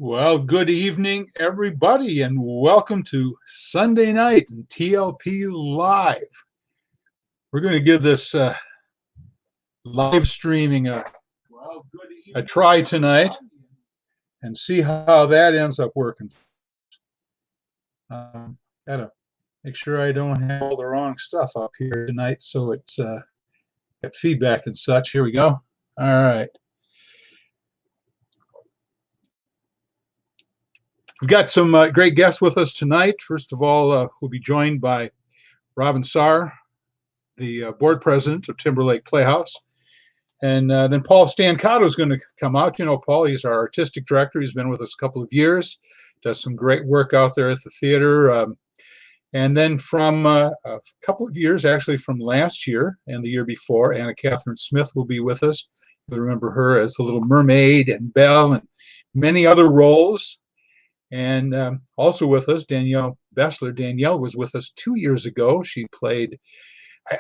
Well, good evening, everybody, and welcome to Sunday night in TLP Live. We're going to give this live streaming a try tonight and see how that ends up working. Gotta make sure I don't have all the wrong stuff up here tonight, so it's got feedback and such. Here we go. All right. We've got some great guests with us tonight. First of all, we'll be joined by Robin Sarr, the board president of Timberlake Playhouse. And then Paul Stancato is going to come out. You know, Paul, he's our artistic director. He's been with us a couple of years, does some great work out there at the theater. And then from a couple of years, actually from last year and the year before, Anna Catherine Smith will be with us. You'll remember her as the Little Mermaid and Belle and many other roles. And also with us, Danielle Bessler. Danielle was with us 2 years ago. She played,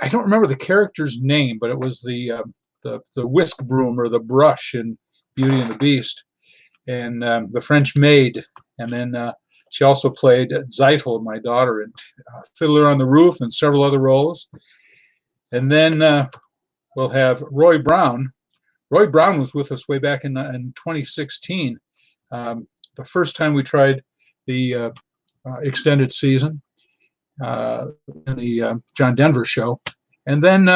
I don't remember the character's name, but it was the whisk broom or the brush in Beauty and the Beast, and the French maid. And then she also played Zeitel, my daughter, in Fiddler on the Roof and several other roles. And then we'll have Roy Brown. Roy Brown was with us way back in 2016. The first time we tried the extended season in the John Denver show. And then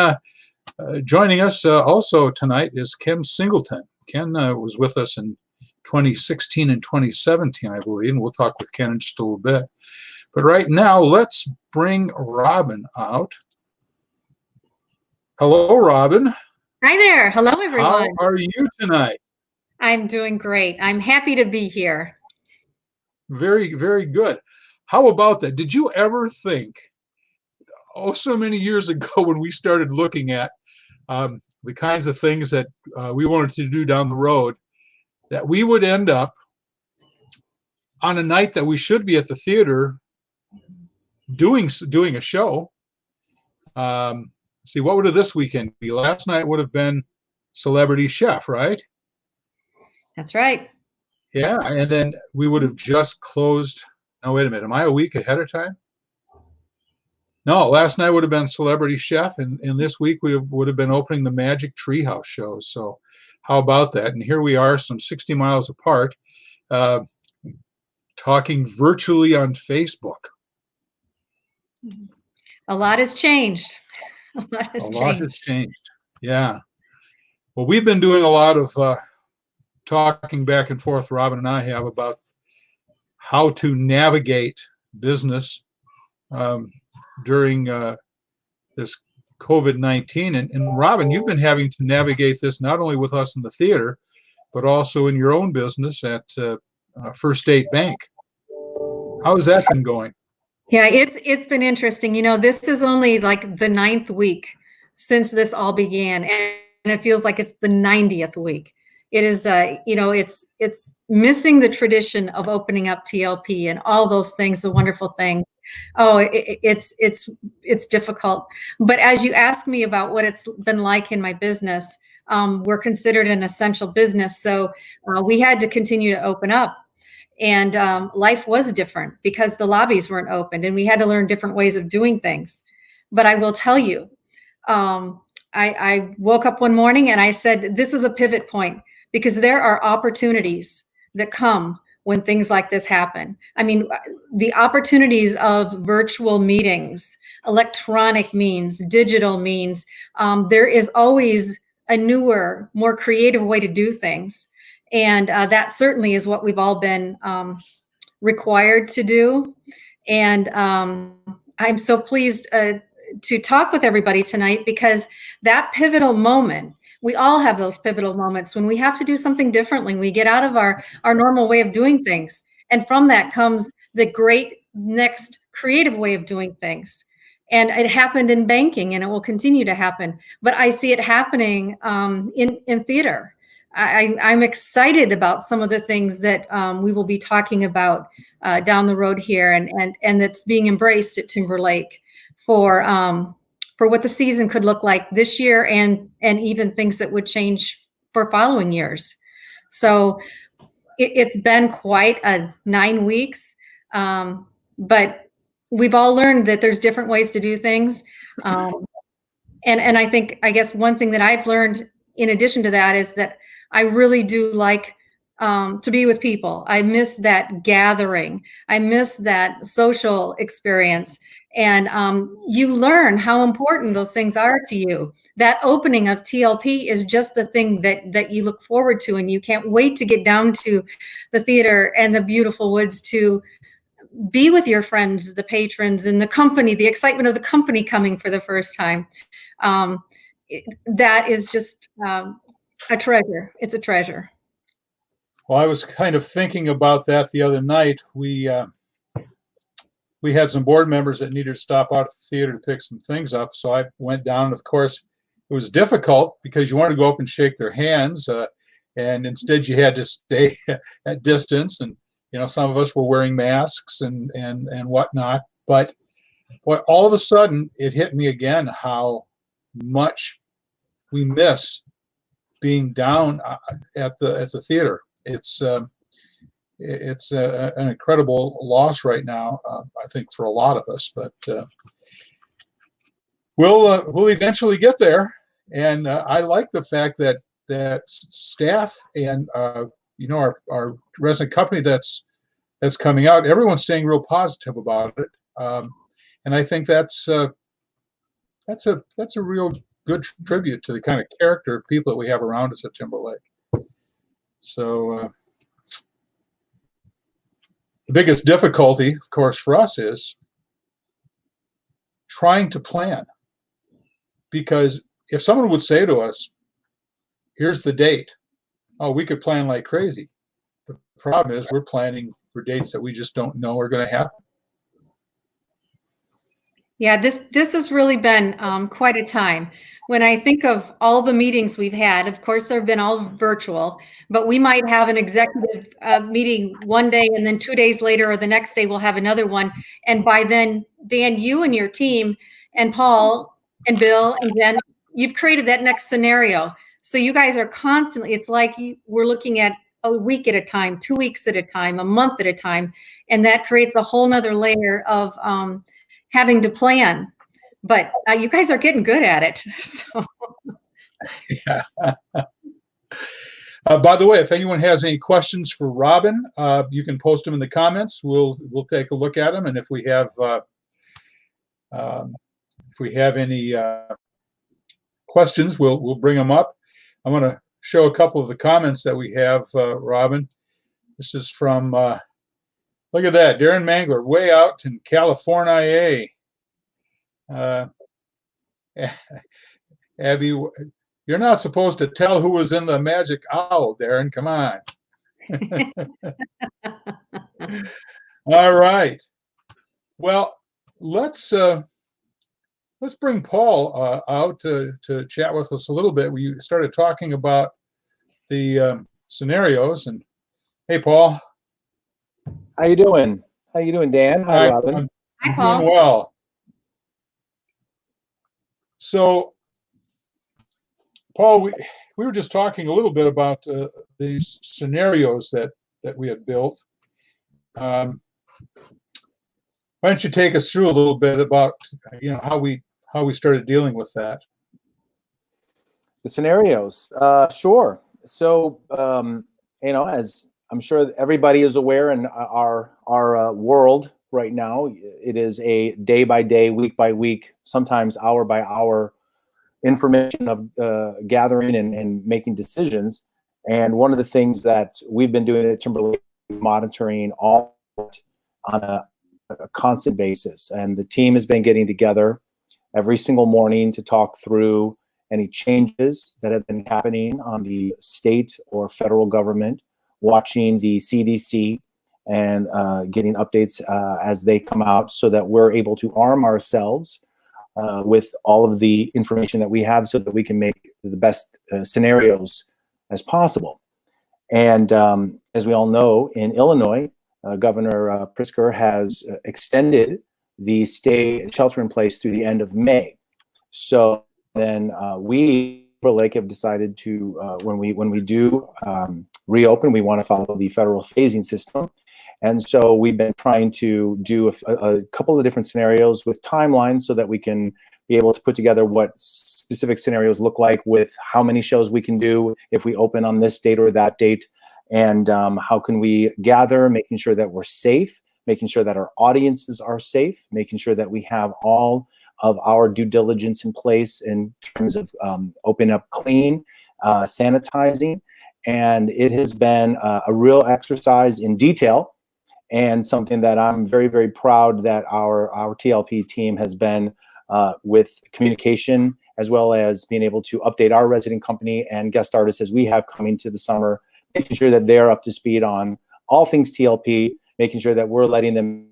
joining us also tonight is Ken Singleton. Ken was with us in 2016 and 2017, I believe, and we'll talk with Ken in just a little bit. But right now, let's bring Robin out. Hello, Robin. Hi there. Hello, everyone. How are you tonight? I'm doing great. I'm happy to be here. Very, very good. How about that? Did you ever think, so many years ago when we started looking at the kinds of things that we wanted to do down the road, that we would end up on a night that we should be at the theater doing a show? See, what would have this weekend be? Last night would have been Celebrity Chef, right? That's right. Yeah, and then we would have just closed. No, wait a minute. Am I a week ahead of time? No, last night would have been Celebrity Chef, and this week we would have been opening the Magic Treehouse shows. So how about that? And here we are, some 60 miles apart, talking virtually on Facebook. A lot has changed. A lot has changed. Yeah. Well, we've been doing a lot of talking back and forth, Robin and I have, about how to navigate business during this COVID-19. And Robin, you've been having to navigate this not only with us in the theater, but also in your own business at First State Bank. How has that been going? Yeah, it's been interesting. You know, this is only like the 9th week since this all began, and it feels like it's the 90th week. It is, you know, it's missing the tradition of opening up TLP and all those things, the wonderful things. Oh, it's difficult. But as you ask me about what it's been like in my business, we're considered an essential business, so we had to continue to open up. And life was different because the lobbies weren't opened, and we had to learn different ways of doing things. But I will tell you, I woke up one morning and I said, this is a pivot point, because there are opportunities that come when things like this happen. I mean, the opportunities of virtual meetings, electronic means, digital means, there is always a newer, more creative way to do things. And that certainly is what we've all been required to do. And I'm so pleased to talk with everybody tonight, because that pivotal moment, we all have those pivotal moments when we have to do something differently. We get out of our normal way of doing things. And from that comes the great next creative way of doing things. And it happened in banking, and it will continue to happen. But I see it happening in theater. I'm excited about some of the things that we will be talking about down the road here, and that's being embraced at Timberlake for what the season could look like this year, and even things that would change for following years. So It's been quite a 9 weeks, but we've all learned that there's different ways to do things. And I guess one thing that I've learned in addition to that is that I really do like to be with people. I miss that gathering. I miss that social experience. And you learn how important those things are to you. That opening of TLP is just the thing that you look forward to, and you can't wait to get down to the theater and the beautiful woods to be with your friends, the patrons, and the company, the excitement of the company coming for the first time. That is just a treasure. It's a treasure. Well, I was kind of thinking about that the other night. We had some board members that needed to stop out at the theater to pick some things up, so I went down. Of course, it was difficult because you wanted to go up and shake their hands, and instead you had to stay at distance. And some of us were wearing masks and whatnot. But all of a sudden, it hit me again how much we miss being down at the theater. It's an incredible loss right now, I think, for a lot of us. But we'll eventually get there. And I like the fact that staff and our resident company that's coming out, everyone's staying real positive about it. And I think that's a real good tribute to the kind of character of people that we have around us at Timberlake. So the biggest difficulty, of course, for us is trying to plan. Because if someone would say to us, here's the date, oh, we could plan like crazy. The problem is we're planning for dates that we just don't know are going to happen. Yeah, this has really been quite a time. When I think of all the meetings we've had, of course, they've been all virtual, but we might have an executive meeting one day, and then 2 days later or the next day we'll have another one. And by then, Dan, you and your team and Paul and Bill and Jen, you've created that next scenario. So you guys are constantly, it's like we're looking at a week at a time, 2 weeks at a time, a month at a time. And that creates a whole nother layer of having to plan. But you guys are getting good at it. So. Yeah. By the way, if anyone has any questions for Robin, you can post them in the comments. We'll take a look at them, and if we have any questions, we'll bring them up. I'm going to show a couple of the comments that we have, Robin. This is from look at that, Darren Mangler, way out in California. Abby, you're not supposed to tell who was in the magic owl, Darren. Come on. All right. Well, let's bring Paul out to chat with us a little bit. We started talking about the scenarios, and hey, Paul. How you doing? How you doing, Dan? Hi, Robin. Hi, Paul. Doing well. So, Paul, we were just talking a little bit about these scenarios that we had built. Why don't you take us through a little bit about how we started dealing with that? The scenarios, sure. So, as I'm sure everybody is aware in our world right now, it is a day by day, week by week, sometimes hour by hour information of gathering and making decisions. And one of the things that we've been doing at Timberlake is monitoring all on a constant basis. And the team has been getting together every single morning to talk through any changes that have been happening on the state or federal government, watching the CDC and getting updates as they come out so that we're able to arm ourselves with all of the information that we have so that we can make the best scenarios as possible. And as we all know, in Illinois, Governor Pritzker has extended the shelter in place through the end of May. So then we Timberlake have decided to, when we do reopen, we want to follow the federal phasing system. And so we've been trying to do a couple of different scenarios with timelines so that we can be able to put together what specific scenarios look like with how many shows we can do if we open on this date or that date, and how can we gather, making sure that we're safe, making sure that our audiences are safe, making sure that we have all of our due diligence in place in terms of open up clean, sanitizing. And it has been a real exercise in detail, and something that I'm very, very proud that our TLP team has been with communication, as well as being able to update our resident company and guest artists as we have coming to the summer, making sure that they're up to speed on all things TLP, making sure that we're letting them,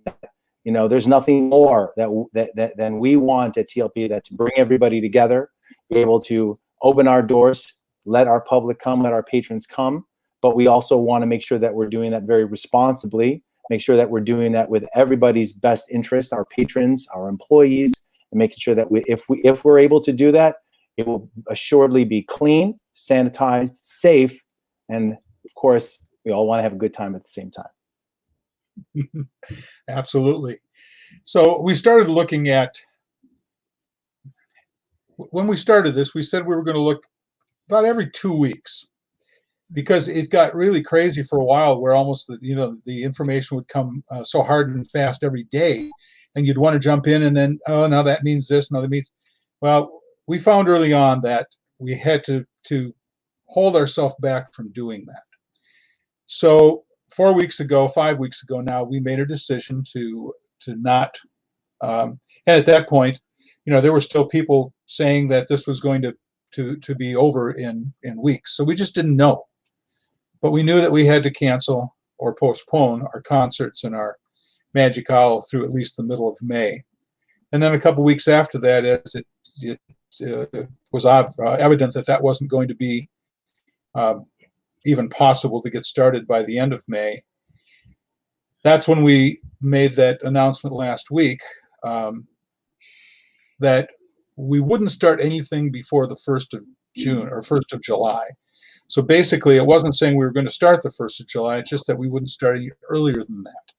you know, there's nothing more than we want at TLP that to bring everybody together, be able to open our doors, let our public come, let our patrons come. But we also want to make sure that we're doing that very responsibly, make sure that we're doing that with everybody's best interest, our patrons, our employees, and making sure that if we're able to do that, it will assuredly be clean, sanitized, safe, and of course, we all want to have a good time at the same time. Absolutely. So we started looking at, when we started this, we said we were going to look about every 2 weeks, because it got really crazy for a while where almost the information would come so hard and fast every day, and you'd want to jump in and then, oh, now that means this, now that means, well, we found early on that we had to hold ourselves back from doing that. So 4 weeks ago, 5 weeks ago now, we made a decision to not, and at that point, there were still people saying that this was going to be over in weeks. So we just didn't know. But we knew that we had to cancel or postpone our concerts and our Magic Owl through at least the middle of May. And then a couple weeks after that, as it was evident that that wasn't going to be even possible to get started by the end of May, that's when we made that announcement last week that we wouldn't start anything before the 1st of June or 1st of July. So basically, it wasn't saying we were going to start the 1st of July, it's just that we wouldn't start any earlier than that.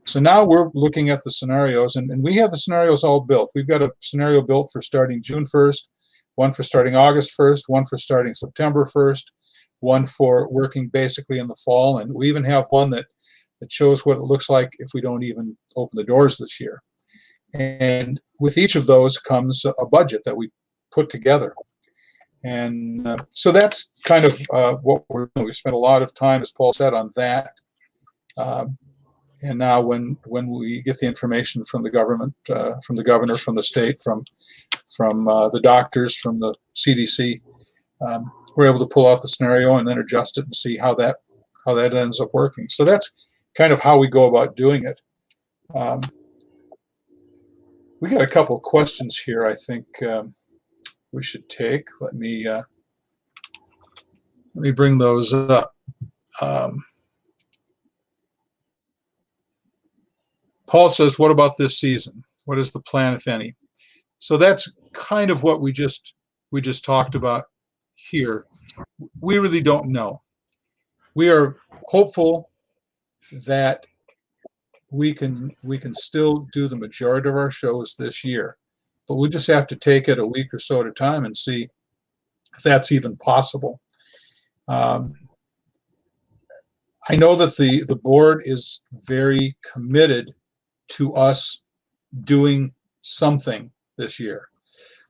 So now we're looking at the scenarios, and we have the scenarios all built. We've got a scenario built for starting June 1st, one for starting August 1st, one for starting September 1st, one for working basically in the fall, and we even have one that shows what it looks like if we don't even open the doors this year. And with each of those comes a budget that we put together. And so that's kind of what we're doing. We spent a lot of time, as Paul said, on that. And now when we get the information from the government, from the governor, from the state, from the doctors, from the CDC, we're able to pull out the scenario and then adjust it and see how that ends up working. So that's kind of how we go about doing it. We got a couple of questions here, I think we should take. Let me bring those up. Paul says, what about this season? What is the plan, if any? So that's kind of what we just talked about here. We really don't know. We are hopeful that we can still do the majority of our shows this year, but we'll just have to take it a week or so at a time and see if that's even possible. I know that the board is very committed to us doing something this year,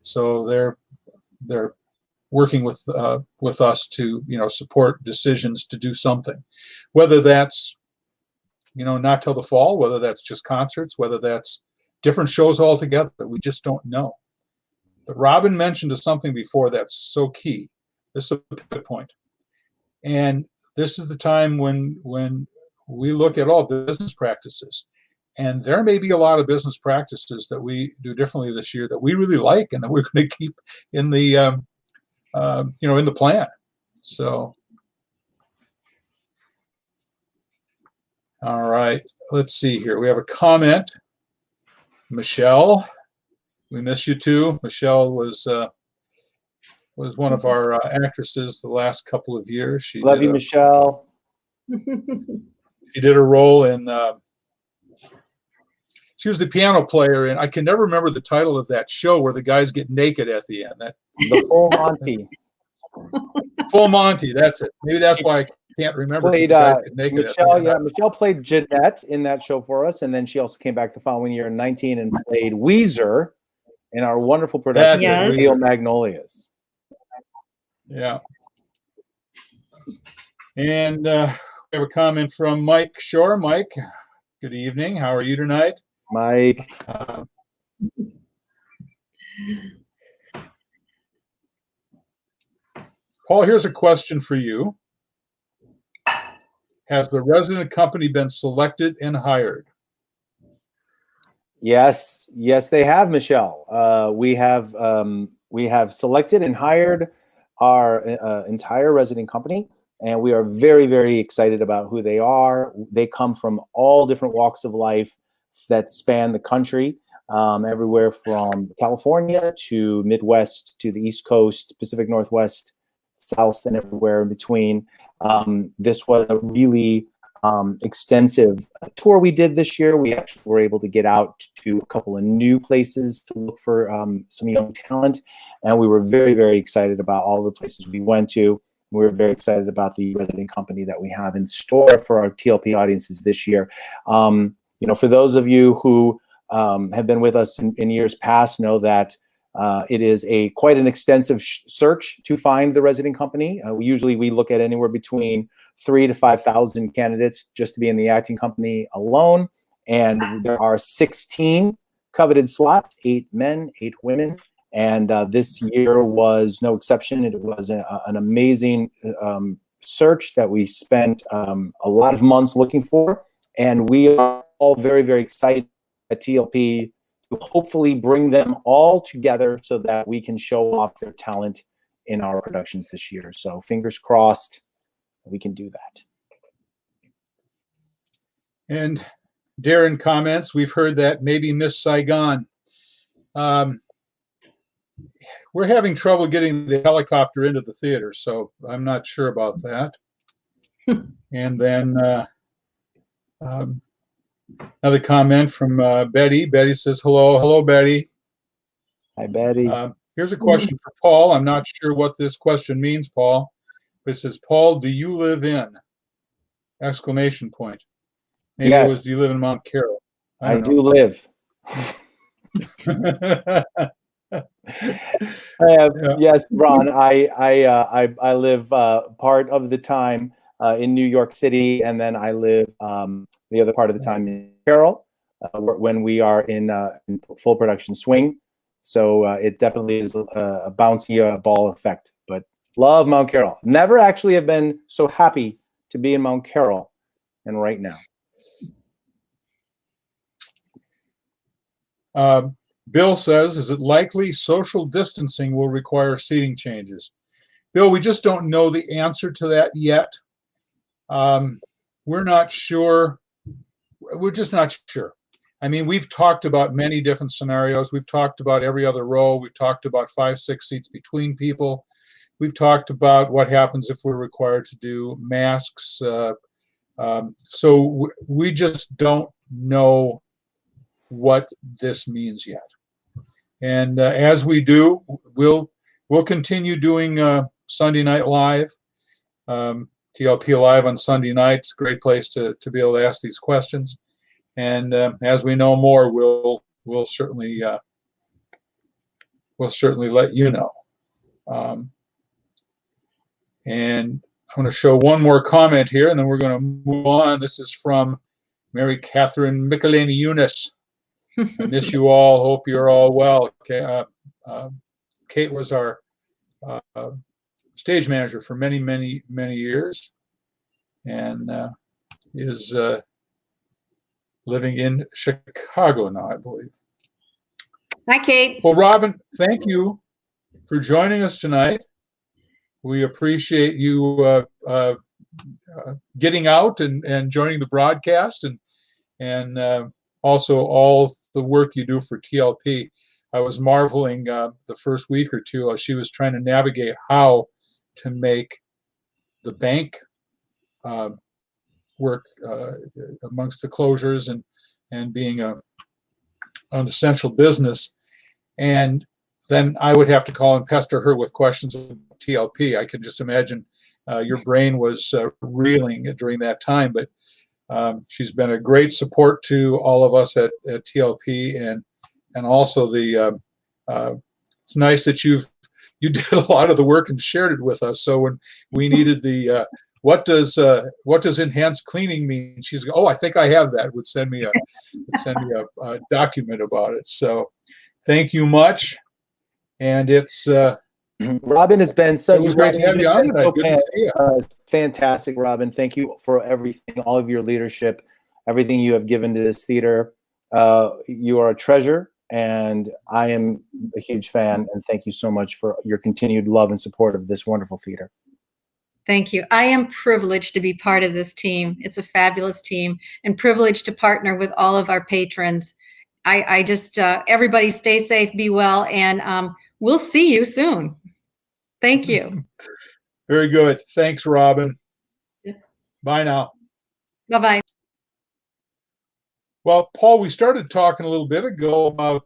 so they're working with us to support decisions to do something, whether that's not till the fall, whether that's just concerts, whether that's different shows altogether. We just don't know. But Robin mentioned something before that's so key. This is a pivot point, and this is the time when we look at all business practices. And there may be a lot of business practices that we do differently this year that we really like and that we're going to keep in the in the plan. So, all right, let's see here. We have a comment. Michelle, we miss you too. Michelle was was one of our actresses the last couple of years. She Love did you, Michelle. she did a role in. She was the piano player, and I can never remember the title of that show where the guys get naked at the end. The Full Monty. Full Monty, that's it. Maybe that's why I can't remember. Played The guys get naked at the Michelle. end. Yeah, Michelle played Jeanette in that show for us, and then she also came back the following year in 19 and played Weezer in our wonderful production Yes. of Real Magnolias. Yeah. And we have a comment from Mike Shore. Mike, good evening. How are you tonight? Mike. Paul, here's a question for you. Has the resident company been selected and hired? Yes, they have, Michelle. We have selected and hired our entire resident company, and we are very, very excited about who they are. They come from all different walks of life that span the country, everywhere from California to Midwest to the East Coast, Pacific Northwest, South, and everywhere in between. This was a really extensive tour we did this year. We actually were able to get out to a couple of new places to look for some young talent, and we were very, very excited about all the places we went to. We were very excited about the resident company that we have in store for our TLP audiences this year. For those of you who have been with us in years past, know that it is quite an extensive search to find the resident company. We look at anywhere between 3,000 to 5,000 candidates just to be in the acting company alone, and there are 16 coveted slots, 8 men, 8 women, and this year was no exception. It was an amazing search that we spent a lot of months looking for, and we are all very, very excited at TLP to hopefully bring them all together so that we can show off their talent in our productions this year. So fingers crossed we can do that. And Darren comments, we've heard that maybe Miss Saigon. We're having trouble getting the helicopter into the theater, so I'm not sure about that. And then another comment from Betty. Betty says, hello, Betty. Hi, Betty. Here's a question for Paul. I'm not sure what this question means, Paul. It says, Paul, do you live in? Exclamation point. Maybe yes. It was, do you live in Mount Carroll? I do live. Yes, Ron. I live part of the time in New York City, and then I live the other part of the time in Carroll when we are in full production swing. So it definitely is a bouncy ball effect. But love Mount Carroll. Never actually have been so happy to be in Mount Carroll, and right now. Bill says, is it likely social distancing will require seating changes? Bill, we just don't know the answer to that yet. We're not sure. We're just not sure. I mean, we've talked about many different scenarios. We've talked about every other row. We've talked about 5-6 seats between people. We've talked about what happens if we're required to do masks. So we just don't know what this means yet. And as we do, we'll continue doing Sunday Night Live, TLP Live on Sunday night. It's a great place to be able to ask these questions. And as we know more, we'll certainly let you know. And I'm going to show one more comment here, and then we're going to move on. This is from Mary Catherine Michelini Eunice. I miss you all. Hope you're all well. Okay. Kate was our stage manager for many, many, many years, and is living in Chicago now, I believe. Hi, Kate. Well, Robin, thank you for joining us tonight. We appreciate you getting out and joining the broadcast, and also all the work you do for TLP. I was marveling the first week or two as she was trying to navigate how to make the bank work amongst the closures and being an essential business. And then I would have to call and pester her with questions of TLP. I can just imagine your brain was reeling during that time, but she's been a great support to all of us at TLP, and also it's nice that you did a lot of the work and shared it with us. So when we needed the what does enhanced cleaning mean? She's oh, I think I have that. Would send me a document about it. So thank you much, and it's. Robin has been so. It was great to have you on tonight. Fantastic, Robin. Thank you for everything, all of your leadership, everything you have given to this theater. You are a treasure, and I am a huge fan. And thank you so much for your continued love and support of this wonderful theater. Thank you. I am privileged to be part of this team. It's a fabulous team, and privileged to partner with all of our patrons. I just everybody stay safe, be well, and we'll see you soon. Thank you. Very good. Thanks, Robin. Yeah. Bye now. Bye-bye. Well, Paul, we started talking a little bit ago about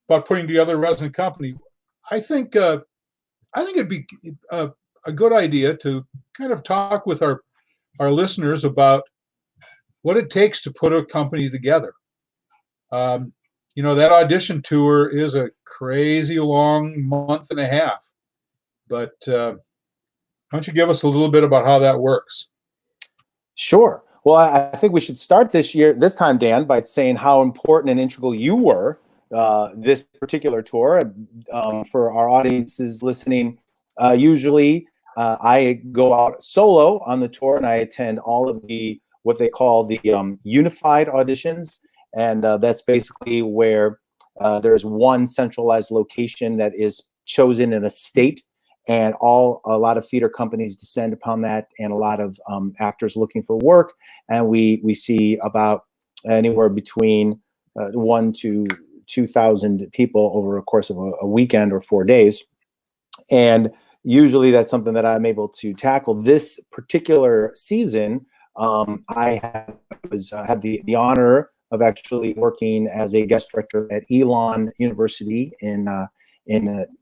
putting together a resident company. I think it'd be a good idea to kind of talk with our listeners about what it takes to put a company together. That audition tour is a crazy long month and a half, but why don't you give us a little bit about how that works? Sure. Well, I think we should start this time, Dan, by saying how important and integral you were this particular tour. For our audiences listening, usually I go out solo on the tour, and I attend all of what they call the unified auditions. And that's basically where there's one centralized location that is chosen in a state, and a lot of theater companies descend upon that, and a lot of actors looking for work. And we see about anywhere between 1,000 to 2,000 people over a course of a weekend or 4 days. And usually that's something that I'm able to tackle. This particular season, I had the honor of actually working as a guest director at Elon University in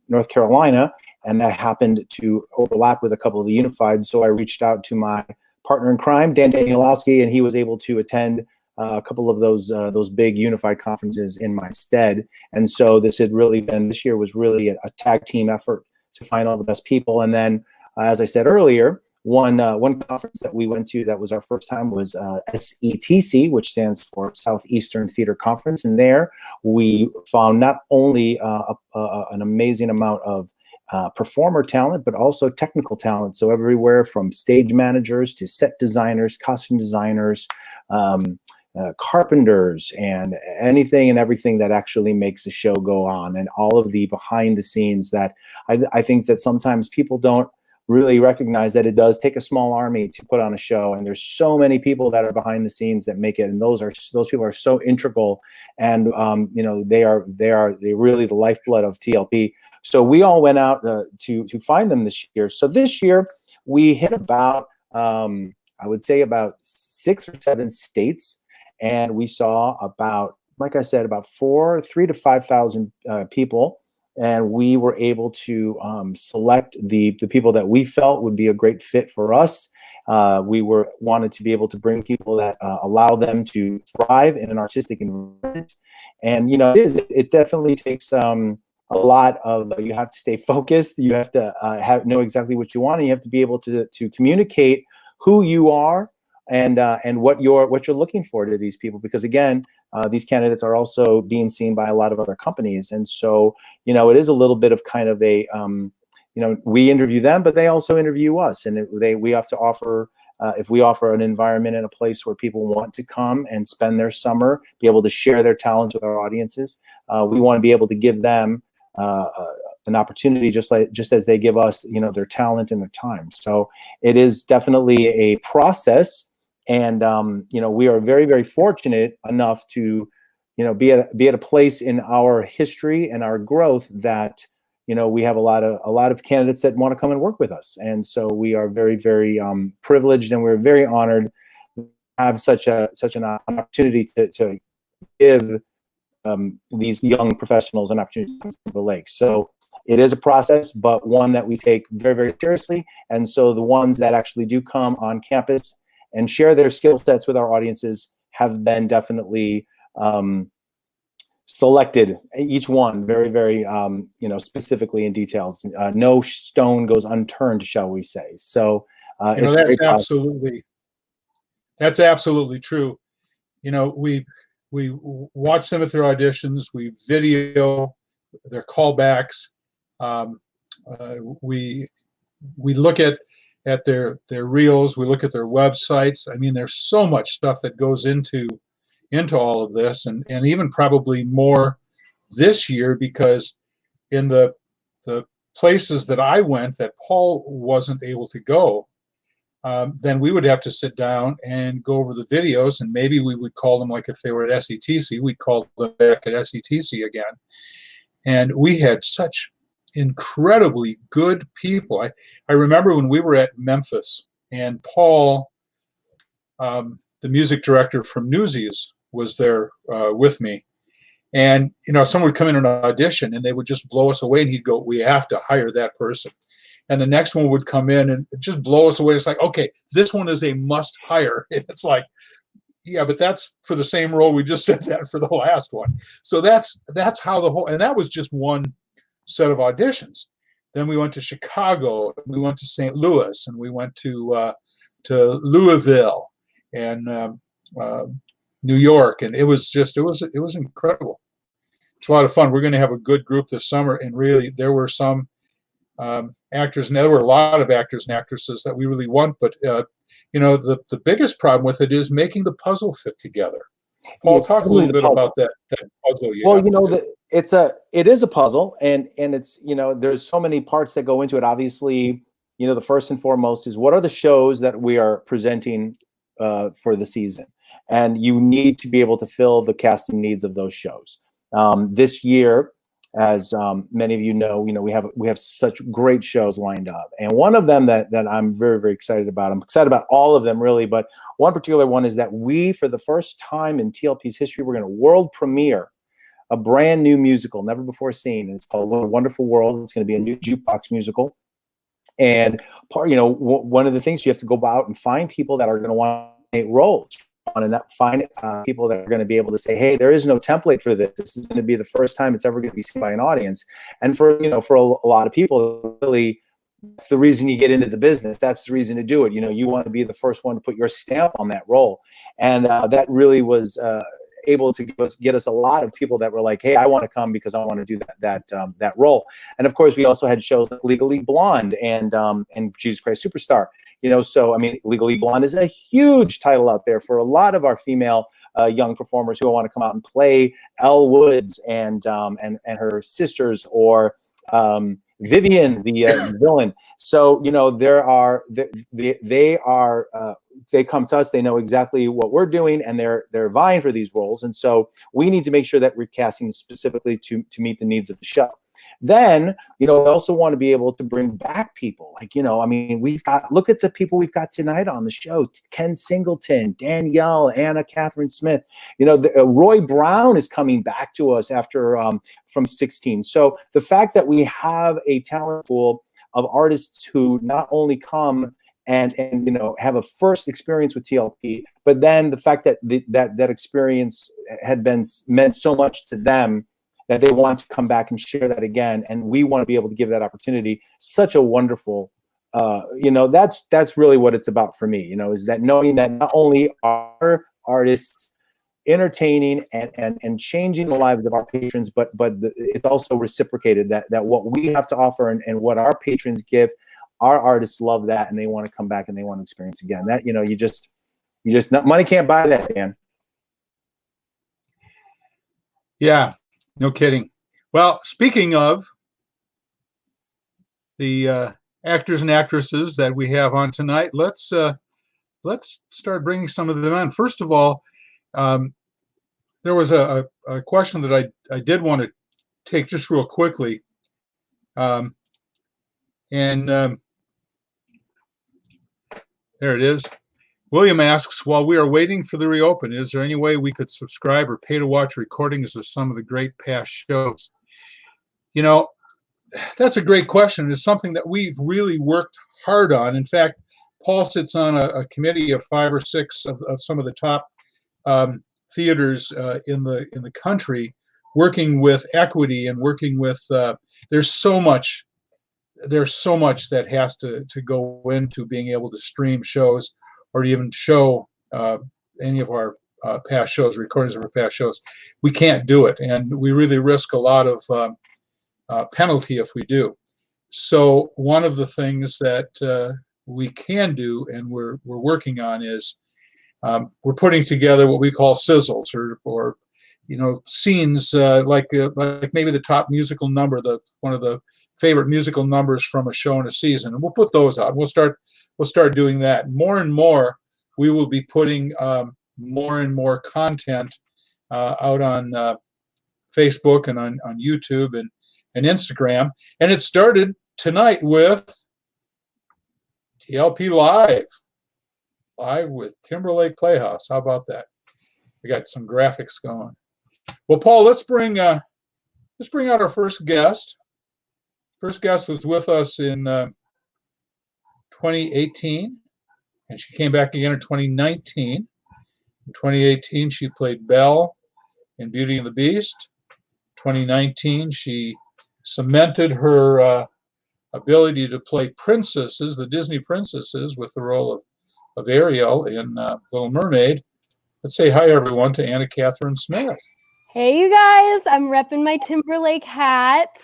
North Carolina, and that happened to overlap with a couple of the unified. So I reached out to my partner in crime, Dan Danielowski, and he was able to attend a couple of those big unified conferences in my stead. And so this year was really a tag team effort to find all the best people. And then, as I said earlier, one conference that we went to that was our first time was SETC, which stands for Southeastern Theater Conference. And there we found not only an amazing amount of performer talent, but also technical talent. So everywhere from stage managers to set designers, costume designers, carpenters, and anything and everything that actually makes a show go on, and all of the behind the scenes that I think that sometimes people don't really recognize, that it does take a small army to put on a show, and there's so many people that are behind the scenes that make it, and those people are so integral, and they're really the lifeblood of TLP. So we all went out to find them this year. So this year we hit about I would say about 6 or 7 states, and we saw about, like I said, about 3,000 to 5,000 people. And we were able to select the people that we felt would be a great fit for us. We wanted to be able to bring people that allow them to thrive in an artistic environment. And it definitely takes a lot of. You have to stay focused. You have to know exactly what you want, and you have to be able to communicate who you are and what you're looking for to these people. Because again, these candidates are also being seen by a lot of other companies. And so, it is a little bit of kind of a, we interview them, but they also interview us. And we have to offer, if we offer an environment and a place where people want to come and spend their summer, be able to share their talents with our audiences, we want to be able to give them an opportunity just as they give us, their talent and their time. So it is definitely a process. And, we are very, very fortunate enough to be at a place in our history and our growth that, we have a lot of candidates that want to come and work with us. And so we are very, very privileged, and we're very honored to have such an opportunity to give these young professionals an opportunity to Silver Lake. So it is a process, but one that we take very, very seriously. And so the ones that actually do come on campus and share their skill sets with our audiences have been definitely selected, each one very, very, specifically in details. No stone goes unturned, shall we say. So that's absolutely true. We watch them at their auditions, we video their callbacks, we look at their reels, we look at their websites. I mean, there's so much stuff that goes into all of this, and even probably more this year, because in the places that I went that Paul wasn't able to go, then we would have to sit down and go over the videos, and maybe we would call them, like if they were at SETC, we'd call them back at SETC again. And we had such incredibly good people. I remember when we were at Memphis, and Paul, the music director from Newsies, was there with me. And, someone would come in an audition and they would just blow us away, and he'd go, "We have to hire that person." And the next one would come in and just blow us away. It's like, okay, this one is a must hire. And it's like, yeah, but that's for the same role. We just said that for the last one. So that's how the whole, and that was just one set of auditions. Then we went to Chicago, we went to St. Louis, and we went to Louisville and New York. And it was incredible. It's a lot of fun. We're going to have a good group this summer. And really, there were some actors, and there were a lot of actors and actresses that we really want, but the biggest problem with it is making the puzzle fit together. Paul, talk a little bit about that puzzle. It is a puzzle, and it's, there's so many parts that go into it. Obviously, the first and foremost is, what are the shows that we are presenting for the season, and you need to be able to fill the casting needs of those shows. This year, as many of you know, we have such great shows lined up, and one of them that I'm very, very excited about. I'm excited about all of them, really, but one particular one is that we, for the first time in TLP's history, we're going to world premiere a brand new musical, never before seen. It's called What a Wonderful World. It's going to be a new jukebox musical, and one of the things, you have to go out and find people that are going to want to make roles. And find people that are going to be able to say, "Hey, there is no template for this. This is going to be the first time it's ever going to be seen by an audience." And for a lot of people, really, that's the reason you get into the business. That's the reason to do it. You want to be the first one to put your stamp on that role, and that really was able to get us a lot of people that were like, "Hey, I want to come because I want to do that role." And of course, we also had shows like Legally Blonde and Jesus Christ Superstar. So I mean, Legally Blonde is a huge title out there for a lot of our female young performers who want to come out and play Elle Woods and her sisters, or Vivian, the villain. So they come to us. They know exactly what we're doing, and they're vying for these roles. And so we need to make sure that we're casting specifically to meet the needs of the show. Then, we also want to be able to bring back people. Like, look at the people we've got tonight on the show: Ken Singleton, Danielle, Anna Catherine Smith. Roy Brown is coming back to us after from 16. So the fact that we have a talent pool of artists who not only come and have a first experience with TLP, but then the fact that that experience had meant so much to them that they want to come back and share that again, and we want to be able to give that opportunity. Such a wonderful, that's really what it's about for me. Is that knowing that not only are artists entertaining and changing the lives of our patrons, but it's also reciprocated, that what we have to offer and what our patrons give, our artists love that, and they want to come back and they want to experience again. That you just money can't buy that, man. Yeah. No kidding. Well, speaking of the actors and actresses that we have on tonight, let's start bringing some of them on. First of all, there was a question that I did want to take just real quickly. There it is. William asks, while we are waiting for the reopen, is there any way we could subscribe or pay to watch recordings of some of the great past shows? You know, that's a great question. It's something that we've really worked hard on. In fact, Paul sits on a committee of 5 or 6 of some of the top theaters in the country, working with equity and working with. There's so much that has to go into being able to stream shows or to even show any of our past shows, recordings of our past shows. We can't do it, and we really risk a lot of penalty if we do. So one of the things that we can do, and we're working on, is we're putting together what we call sizzles, or scenes like maybe the top musical number, one of the favorite musical numbers from a show in a season, and we'll put those out. We'll start doing that more and more. We will be putting more and more content out on Facebook and on YouTube and Instagram. And it started tonight with TLP live with Timberlake Playhouse. How about that? We got some graphics going. Well, Paul, let's bring out our first guest. First guest was with us in 2018, and she came back again in 2019. In 2018, she played Belle in Beauty and the Beast. 2019, she cemented her ability to play princesses, the Disney princesses, with the role of Ariel in Little Mermaid. Let's say hi, everyone, to Anna Catherine Smith. Hey, you guys. I'm repping my Timberlake hat.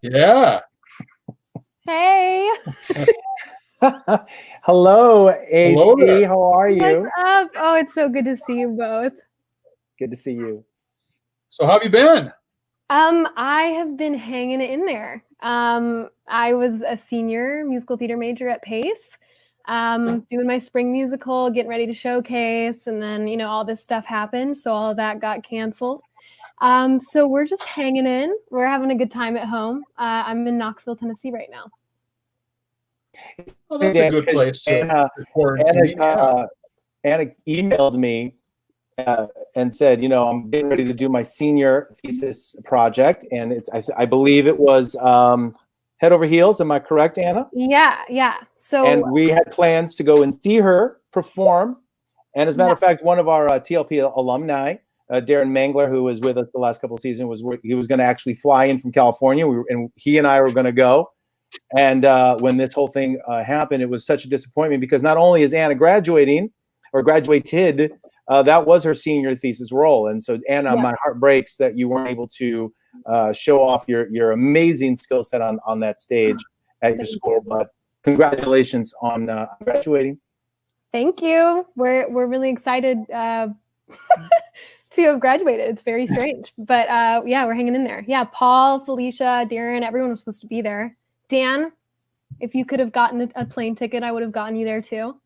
Yeah. Hey. Hello, AC. Hello there. How are you? What's up? Oh, it's so good to see you both. Good to see you. So how have you been? I have been hanging in there. I was a senior musical theater major at Pace, doing my spring musical, getting ready to showcase, and then, all this stuff happened. So all of that got canceled. So we're just hanging in. We're having a good time at home. I'm in Knoxville, Tennessee right now. Oh, that's a good place to quarantine. Anna emailed me and said, I'm getting ready to do my senior thesis project, and I believe it was Head Over Heels. Am I correct, Anna? Yeah. So, and we had plans to go and see her perform. And as a matter of fact, one of our TLP alumni, Darren Mangler, who was with us the last couple of seasons, he was going to actually fly in from California. He and I were going to go. And when this whole thing happened, it was such a disappointment because not only is Anna graduated, that was her senior thesis role. And so, Anna, my heart breaks that you weren't able to show off your amazing skill set on that stage at your school. But congratulations on graduating. Thank you. We're really excited to have graduated. It's very strange, but we're hanging in there. Yeah, Paul, Felicia, Darren, everyone was supposed to be there. Dan, if you could have gotten a plane ticket, I would have gotten you there too.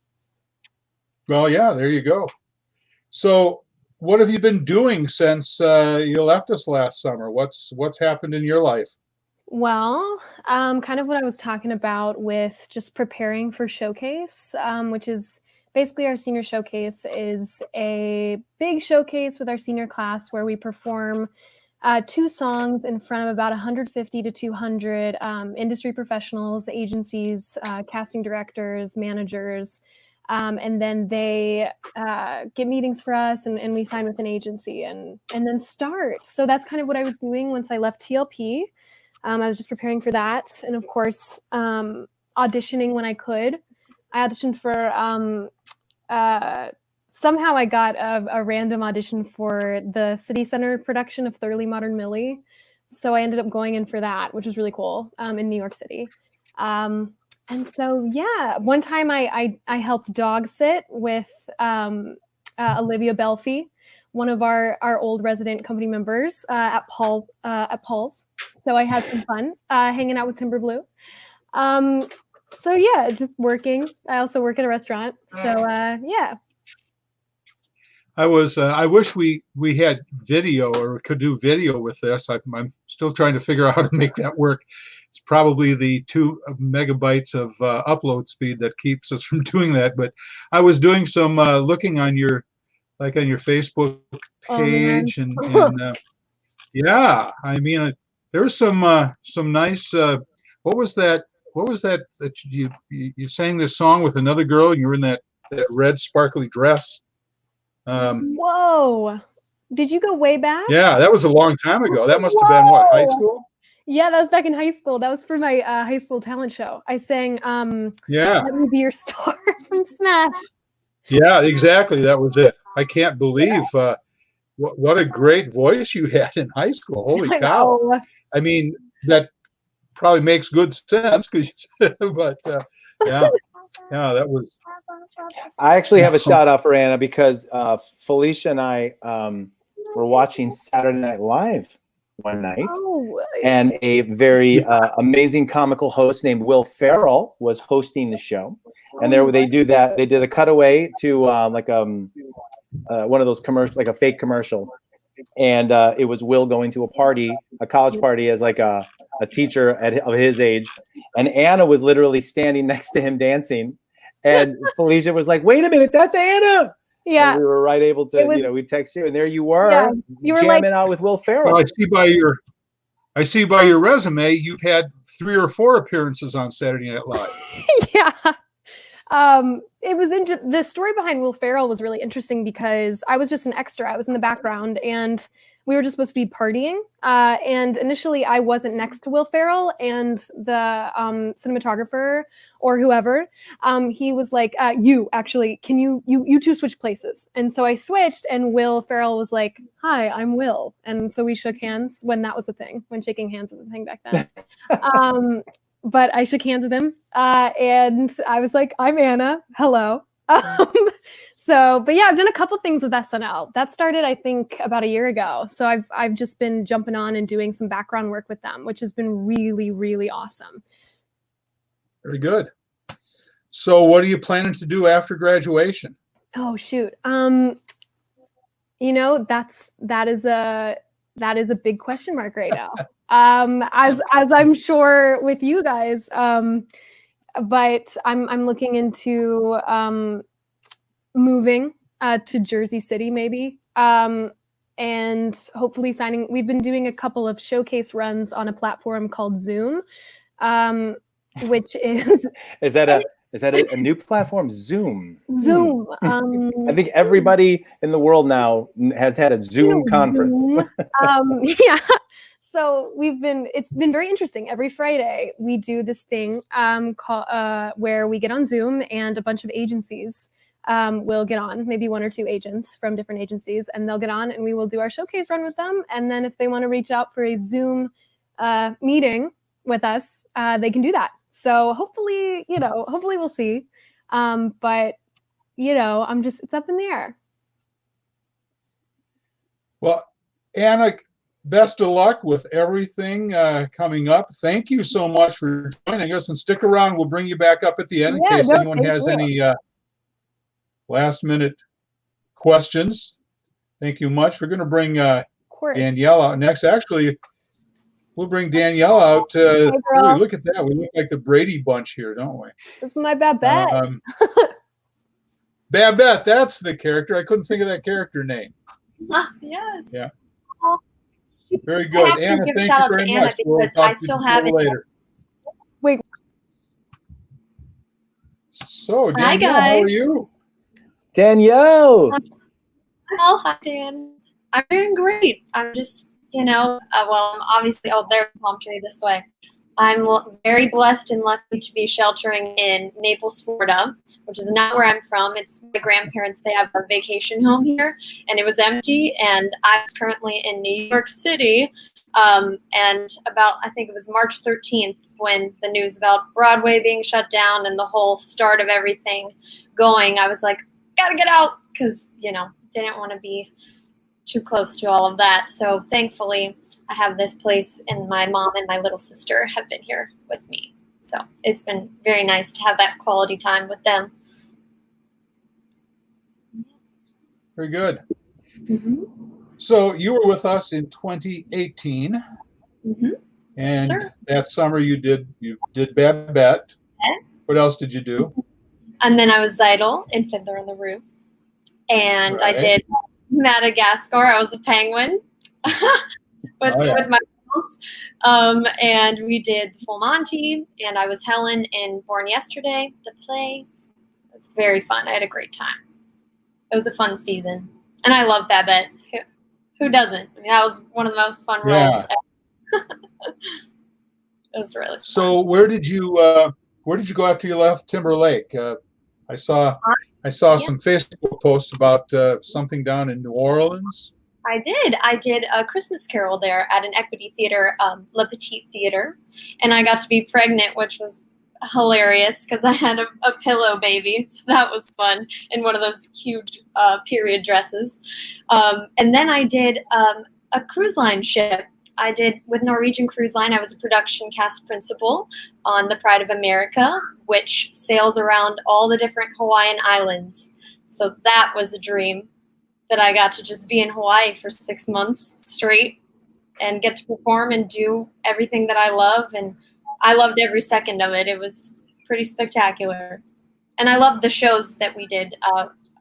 Well, yeah, there you go. So what have you been doing since you left us last summer? What's happened in your life? Well, kind of what I was talking about with just preparing for Showcase, which is basically our senior showcase is a big showcase with our senior class where we perform 2 songs in front of about 150 to 200 industry professionals, agencies, casting directors, managers, and then they get meetings for us and we sign with an agency and then start. So that's kind of what I was doing once I left TLP. I was just preparing for that. And of course, auditioning when I could. I auditioned for, somehow I got a random audition for the City Center production of Thoroughly Modern Millie. So I ended up going in for that, which was really cool, in New York City. And so, one time I helped dog sit with Olivia Belfi, one of our old resident company members at Paul's. So I had some fun hanging out with Timber Blue. So just working. I also work at a restaurant. So I was. I wish we had video or could do video with this. I'm still trying to figure out how to make that work. It's probably the 2 megabytes of upload speed that keeps us from doing that. But I was doing some looking on your Facebook Oh man. page, and yeah, I mean, there's some nice. What was that? What was that you sang this song with another girl, and you were in that red sparkly dress? Whoa. Did you go way back? Yeah, that was a long time ago. That must have been what, high Whoa. school? Yeah, that was back in high school. That was for my high school talent show. I sang Yeah, Let Me Be Your Star from Smash. yeah, exactly. That was it. I can't believe what a great voice you had in high school. Holy I cow! know. I mean, that probably makes good sense, but yeah, that was. I actually have a shout out for Anna because Felicia and I were watching Saturday Night Live one night, Oh, and a very amazing comical host named Will Ferrell was hosting the show. And they did a cutaway to one of those commercials, like a fake commercial, and it was Will going to a college party as like a teacher of his age, and Anna was literally standing next to him dancing. And Felicia was like, "Wait a minute, that's Anna!" yeah. And we were right able to, we text you, and there you were, Yeah, you were jamming like, out with Will Ferrell. Well, I see by your resume you've had 3 or 4 appearances on Saturday Night Live. yeah. It was the story behind Will Ferrell was really interesting because I was just an extra. I was in the background, and we were just supposed to be partying. And initially, I wasn't next to Will Ferrell, and the cinematographer or whoever, he was like, "You actually, can you two switch places?" And so I switched, and Will Ferrell was like, "Hi, I'm Will," and so we shook hands when that was a thing, when shaking hands was a thing back then. But I shook hands with him, and I was like, "I'm Anna. Hello." But yeah, I've done a couple things with SNL. That started, I think, about a year ago. So I've just been jumping on and doing some background work with them, which has been really, really awesome. Very good. So, what are you planning to do after graduation? Oh shoot. That is a big question mark right now. As I'm sure with you guys. But I'm looking into moving to Jersey City, maybe, and hopefully signing. We've been doing a couple of showcase runs on a platform called Zoom, which is Is that a new platform? Zoom. Zoom. I think everybody in the world now has had a Zoom conference. Zoom. Yeah. So it's been very interesting. Every Friday we do this thing where we get on Zoom, and a bunch of agencies will get on, maybe 1 or 2 agents from different agencies, and they'll get on, and we will do our showcase run with them. And then if they want to reach out for a Zoom meeting with us, they can do that. So hopefully we'll see. But it's up in the air. Well, Anna, best of luck with everything coming up. Thank you so much for joining us, and stick around. We'll bring you back up at the end in case anyone has any last minute questions. Thank you much. We're going to bring Danielle out next. Actually, we'll bring Danielle out. Look at that. We look like the Brady Bunch here, don't we? It's my Babette. Babette, that's the character. I couldn't think of that character name. Yes. Yeah. Very good. Anna, thank you very much. We'll talk to you later. Wait. So, Danielle, how are you? Danielle. Well, hi, Dan. I'm doing great. I'm just, I'm obviously, there's a palm tree this way. I'm very blessed and lucky to be sheltering in Naples, Florida, which is not where I'm from. It's my grandparents. They have a vacation home here, and it was empty. And I was currently in New York City, and I think it was March 13th when the news about Broadway being shut down and the whole start of everything going, I was like, gotta get out, because, didn't want to be too close to all of that. So thankfully I have this place, and my mom and my little sister have been here with me. So it's been very nice to have that quality time with them. Very good. Mm-hmm. So you were with us in 2018, Mm-hmm. and Sir. that summer you did Babette. Okay. What else did you do? And then I was Zeidel in Fiddler on the Roof. And I Right. did Madagascar. I was a penguin with my girls. And we did The Full Monty. And I was Helen in Born Yesterday, the play. It was very fun. I had a great time. It was a fun season. And I love Babette. Who doesn't? I mean, that was one of the most fun roles ever. It was really fun. So where did you go after you left Timberlake? I saw some Facebook posts about something down in New Orleans. I did a Christmas Carol there at an Equity Theater, Le Petit Theater, and I got to be pregnant, which was hilarious because I had a pillow baby, so that was fun in one of those huge period dresses. And then I did a cruise line ship. I did with Norwegian Cruise Line. I was a production cast principal on the Pride of America, which sails around all the different Hawaiian islands. So that was a dream, that I got to just be in Hawaii for 6 months straight and get to perform and do everything that I love. And I loved every second of it. It was pretty spectacular. And I loved the shows that we did.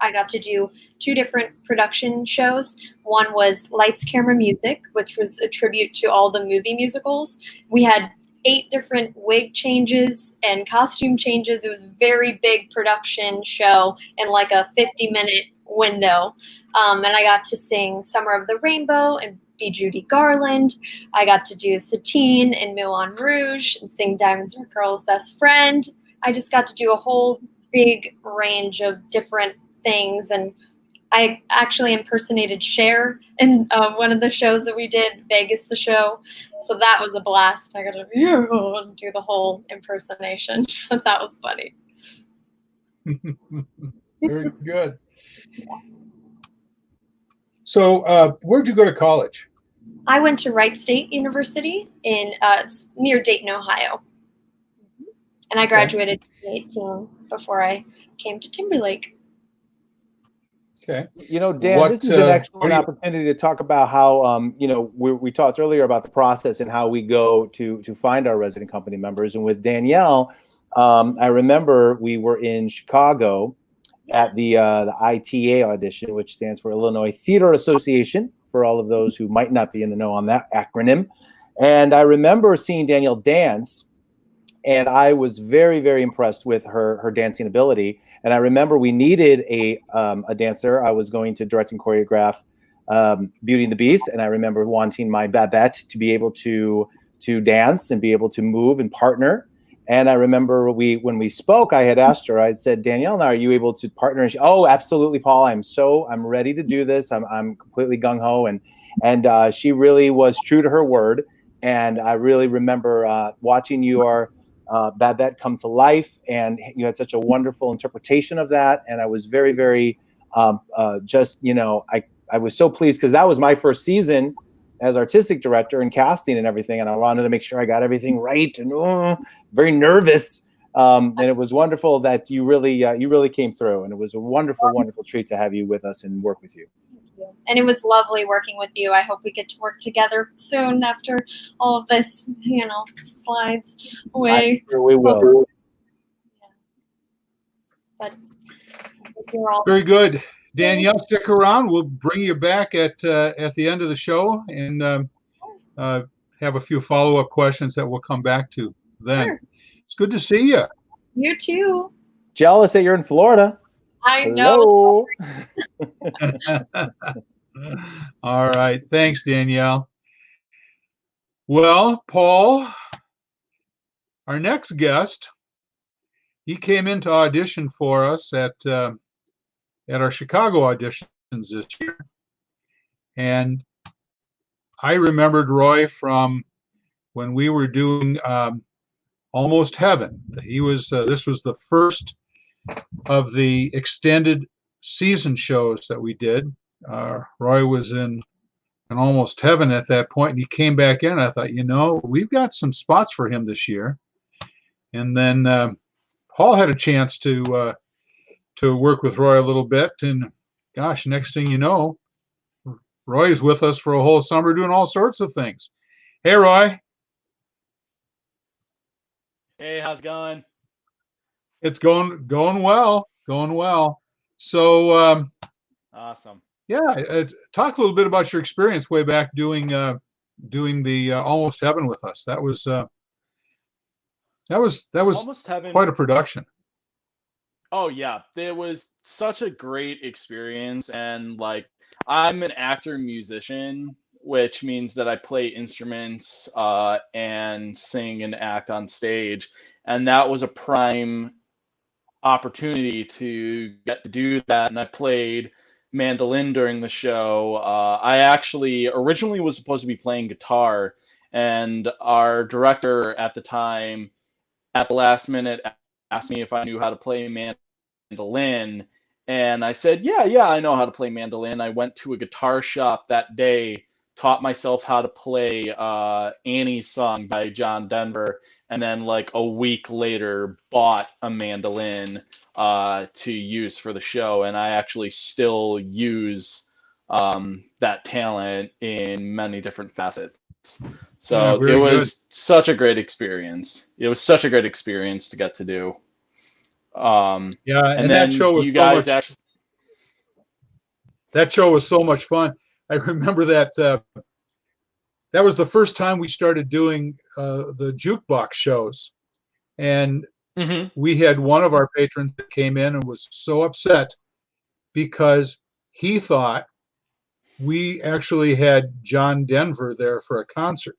I got to do 2 different production shows. One was Lights, Camera, Music, which was a tribute to all the movie musicals. We had 8 different wig changes and costume changes. It was a very big production show in like a 50-minute window. And I got to sing Summer of the Rainbow and be Judy Garland. I got to do Satine and Moulin Rouge and sing Diamonds Are a Girl's Best Friend. I just got to do a whole big range of different things. And I actually impersonated Cher in one of the shows that we did, Vegas the Show. So that was a blast. I got to do the whole impersonation. So that was funny. Very good. So where'd you go to college? I went to Wright State University in it's near Dayton, Ohio. And I graduated in 2018 before I came to Timberlake. Okay. You know, Dan, this is an excellent opportunity to talk about how, you know, we talked earlier about the process and how we go to find our resident company members. And with Danielle, I remember we were in Chicago at the ITA audition, which stands for Illinois Theater Association, for all of those who might not be in the know on that acronym. And I remember seeing Danielle dance, and I was very, very impressed with her dancing ability. And I remember we needed a dancer. I was going to direct and choreograph Beauty and the Beast, and I remember wanting my Babette to be able to dance and be able to move and partner. And I remember when we spoke, I had asked her, I said, Danielle, now are you able to partner? And she, oh, absolutely, Paul. I'm ready to do this. I'm completely gung-ho. And she really was true to her word. And I really remember watching your Babette come to life, and you had such a wonderful interpretation of that. And I was very, very just, you know, I was so pleased because that was my first season as artistic director and casting and everything. And I wanted to make sure I got everything right, and very nervous. And it was wonderful that you really came through. And it was a wonderful, wonderful treat to have you with us and work with you. And it was lovely working with you. I hope we get to work together soon after all of this, you know, slides away. I'm sure we will. Yeah. But you're all very good. Danielle, stick around. We'll bring you back at the end of the show and have a few follow-up questions that we'll come back to then. Sure. It's good to see you. You too. Jealous that you're in Florida. I know. All right. Thanks, Danielle. Well, Paul, our next guest, he came in to audition for us at our Chicago auditions this year. And I remembered Roy from when we were doing Almost Heaven. He was this was the first of the extended season shows that we did. Roy was in Almost Heaven at that point, and he came back in. I thought, you know, we've got some spots for him this year. And then Paul had a chance to work with Roy a little bit, and gosh, next thing you know, Roy's with us for a whole summer doing all sorts of things. Hey, Roy. Hey, how's it going? It's going well, going well. So, Awesome. yeah, talk a little bit about your experience way back doing the Almost Heaven with us. That was Almost Heaven. quite a production. Oh yeah, it was such a great experience, and like I'm an actor musician, which means that I play instruments and sing and act on stage, and that was a prime opportunity to get to do that. And I played mandolin during the show. I actually originally was supposed to be playing guitar, and our director at the time, at the last minute, asked me if I knew how to play mandolin. And I said, yeah, I know how to play mandolin. I went to a guitar shop that day, taught myself how to play Annie's Song by John Denver, and then like a week later bought a mandolin to use for the show. And I actually still use that talent in many different facets. So it very was such a great experience. It was such a great experience to get to do. Yeah, and and then that show was you so guys much. actually, That show was so much fun. I remember that that was the first time we started doing the jukebox shows, and Mhm. we had one of our patrons that came in and was so upset because he thought we actually had John Denver there for a concert.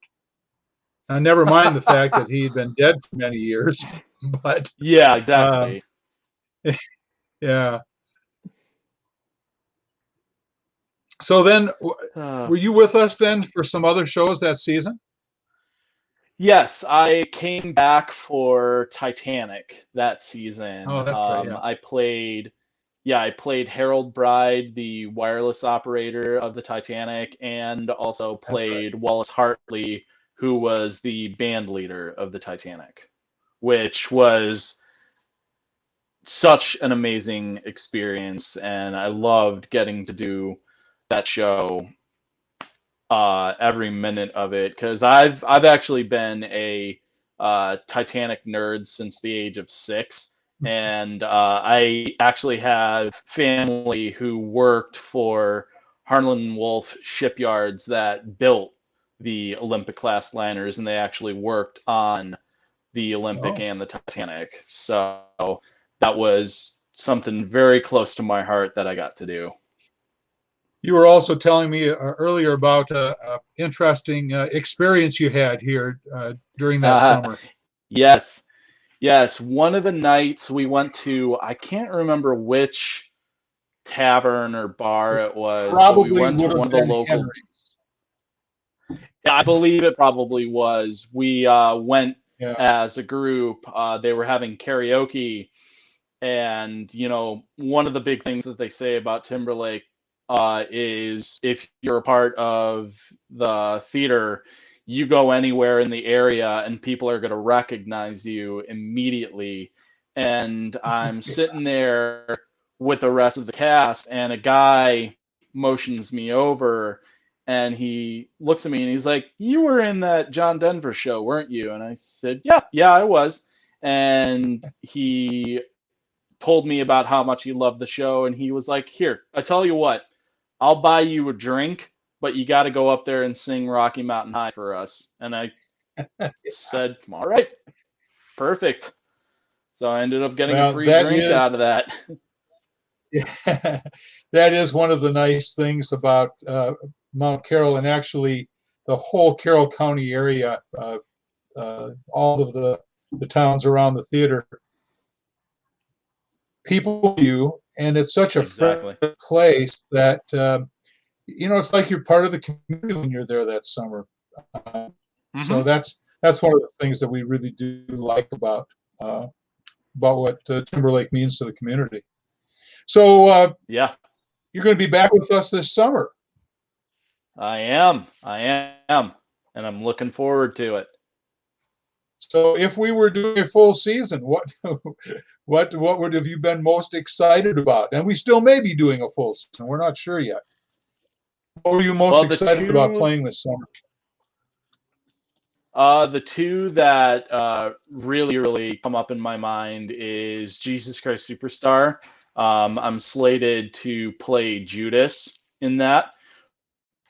Now, never mind the fact that he had been dead for many years, but Yeah, exactly. yeah. So then, Uh, were you with us then for some other shows that season? yes, I came back for Titanic that season. Oh, that's right. Yeah. I played Harold Bride, the wireless operator of the Titanic, and also That's right. played Wallace Hartley, who was the band leader of the Titanic, which was such an amazing experience, and I loved getting to do that show every minute of it, because I've actually been a Titanic nerd since the age of 6, and I actually have family who worked for Harlan Wolff shipyards that built the Olympic class liners, and they actually worked on the Olympic Oh. and the Titanic. So that was something very close to my heart that I got to do. You were also telling me earlier about interesting experience you had here during that summer. Yes. Yes. One of the nights we went to, I can't remember which tavern or bar it was, but we Probably went to would one have of the been local. Henry's. I believe it probably was. We went Yeah. as a group. They were having karaoke. And, one of the big things that they say about Timberlake is if you're a part of the theater, you go anywhere in the area and people are going to recognize you immediately. And I'm sitting there with the rest of the cast, and a guy motions me over, and he looks at me and he's like, "You were in that John Denver show, weren't you?" And I said, Yeah, I was. And he told me about how much he loved the show, and he was like, "Here, I tell you what, I'll buy you a drink, but you got to go up there and sing Rocky Mountain High for us." And I said, "All right, perfect." So I ended up getting a free drink out of that. Yeah, that is one of the nice things about Mount Carroll, and actually the whole Carroll County area, all of the towns around the theater. People you, and it's such a Exactly. friendly place that it's like you're part of the community when you're there that summer. So that's one of the things that we really do like about what Timberlake means to the community. So Yeah, you're going to be back with us this summer. I am, and I'm looking forward to it. So if we were doing a full season, what would have you been most excited about? And we still may be doing a full season. We're not sure yet. What were you most Well, excited about playing this summer? The two that really come up in my mind is Jesus Christ Superstar. I'm slated to play Judas in that,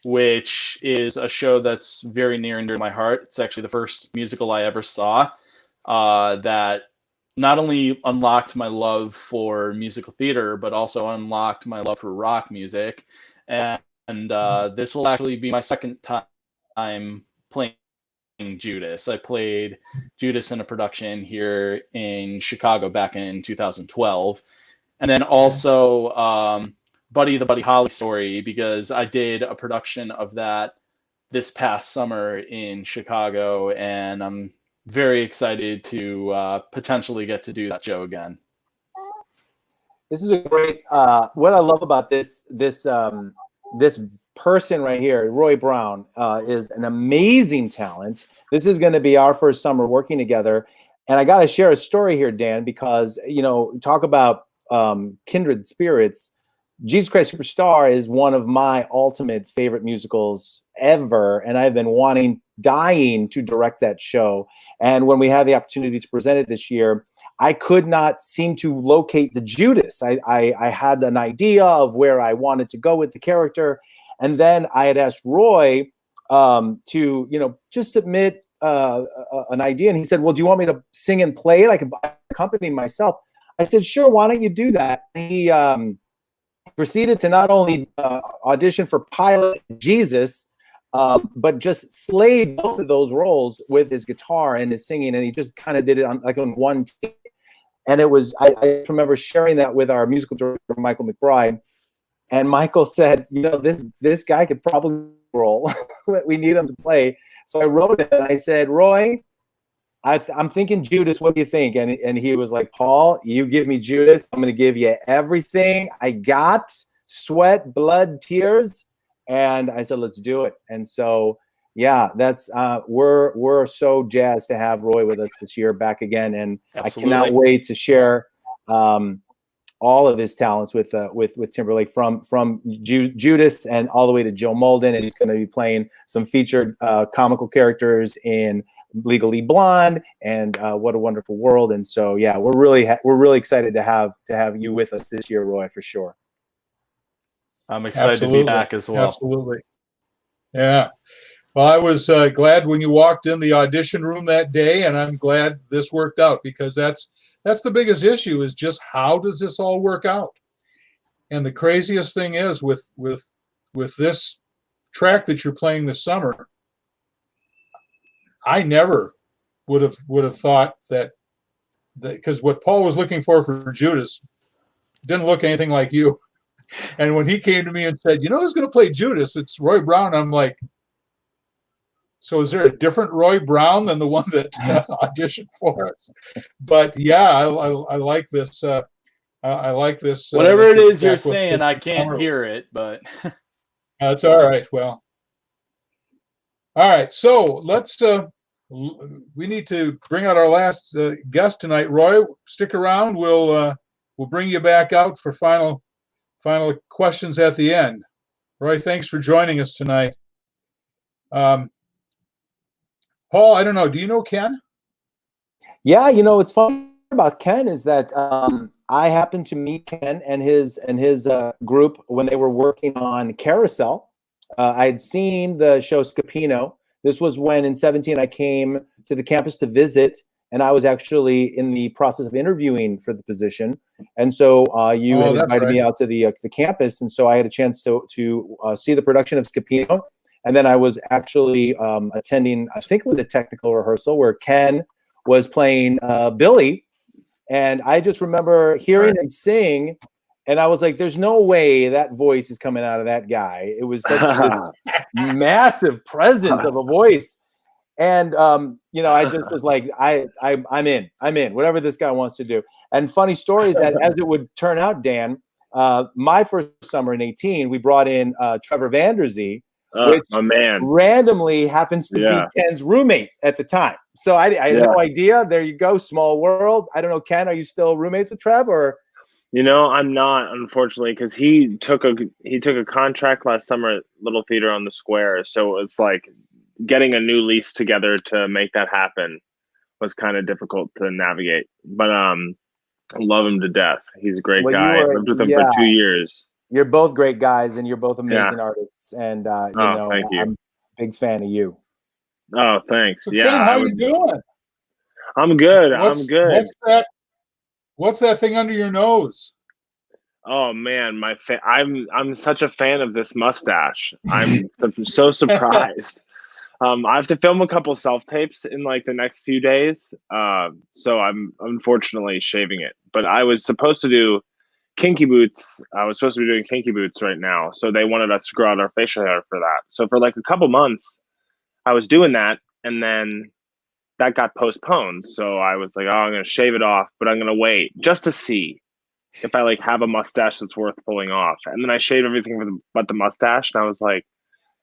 which is a show that's very near and dear to my heart. It's actually the first musical I ever saw that not only unlocked my love for musical theater, but also unlocked my love for rock music. And this will actually be my second time playing Judas. I played Judas in a production here in Chicago back in 2012. And then also Buddy the Buddy Holly story, because I did a production of that this past summer in Chicago, and I'm very excited to potentially get to do that show again. This is a great. What I love about this person right here, Roy Brown, is an amazing talent. This is going to be our first summer working together, and I got to share a story here, Dan, because talk about kindred spirits. Jesus Christ Superstar is one of my ultimate favorite musicals ever, and I've been dying to direct that show. And when we had the opportunity to present it this year, I could not seem to locate the Judas. I had an idea of where I wanted to go with the character, and then I had asked Roy to just submit an idea, and he said, "Well, do you want me to sing and play it? I can accompany myself." I said, "Sure, why don't you do that?" He proceeded to not only audition for Pilate Jesus, but just slayed both of those roles with his guitar and his singing, and he just kind of did it on one take. And it was, I remember sharing that with our musical director, Michael McBride, and Michael said, this guy could probably roll. We need him to play. So I wrote it, and I said, "Roy, I'm thinking Judas. What do you think?" And he was like, "Paul, you give me Judas, I'm going to give you everything I got, sweat, blood, tears." And I said, "Let's do it." And so, yeah, that's we're so jazzed to have Roy with us this year back again, and Absolutely. I cannot wait to share all of his talents with Timberlake, from Judas and all the way to Joe Molden, and he's going to be playing some featured comical characters in Legally Blonde and What a Wonderful World. And so, yeah, we're really excited to have you with us this year, Roy, for sure. I'm excited to be back as well. Absolutely. Yeah. Well, I was glad when you walked in the audition room that day, and I'm glad this worked out, because that's the biggest issue, is just how does this all work out? And the craziest thing is with this track that you're playing this summer, I never would have thought that because what Paul was looking for Judas didn't look anything like you. And when he came to me and said, "Who's going to play Judas? It's Roy Brown." I'm like, "So is there a different Roy Brown than the one that auditioned for us?" But yeah, I like this. I like this. Whatever it is you're saying, I can't hear it, but that's all right. Well, all right. So let's. We need to bring out our last guest tonight. Roy, stick around. We'll bring you back out for final questions at the end. Roy, thanks for joining us tonight. Paul, I don't know. Do you know Ken? Yeah, what's funny about Ken is that I happened to meet Ken and his group when they were working on Carousel. I had seen the show Scapino. This was when in 2017 I came to the campus to visit, and I was actually in the process of interviewing for the position. And so you had invited me out to the campus, and so I had a chance to see the production of Scapino. And then I was actually attending, I think it was a technical rehearsal where Ken was playing Billy. And I just remember hearing him sing, and I was like, "There's no way that voice is coming out of that guy." It was such a massive presence of a voice. And, I just was like, I'm in, whatever this guy wants to do. And funny story is that, as it would turn out, Dan, my first summer in 2018, we brought in Trevor Vanderzee, which my man. randomly happens to Yeah. be Ken's roommate at the time. So I had Yeah. no idea. There you go, small world. I don't know, Ken, are you still roommates with Trev or? You know, I'm not, unfortunately, because he took a contract last summer at Little Theater on the Square. So it's like getting a new lease together to make that happen was kind of difficult to navigate. But I love him to death. He's a great Well, guy. I lived with him for 2 years. You're both great guys, and you're both Yeah. amazing artists. And Thank you. I'm a big fan of you. Oh, thanks. So Yeah, Ken, how you doing? I'm good. What's, I'm good. What's that thing under your nose? Oh man, I'm such a fan of this mustache. I'm so surprised. I have to film a couple self tapes in like the next few days, so I'm unfortunately shaving it. But I was supposed to do Kinky Boots. I was supposed to be doing Kinky Boots right now, so they wanted us to grow out our facial hair for that. So for like a couple months, I was doing that, and then that got postponed. So I was like, oh, I'm gonna shave it off, but I'm gonna wait just to see if I like have a mustache that's worth pulling off. And then I shaved everything but the mustache, and I was like,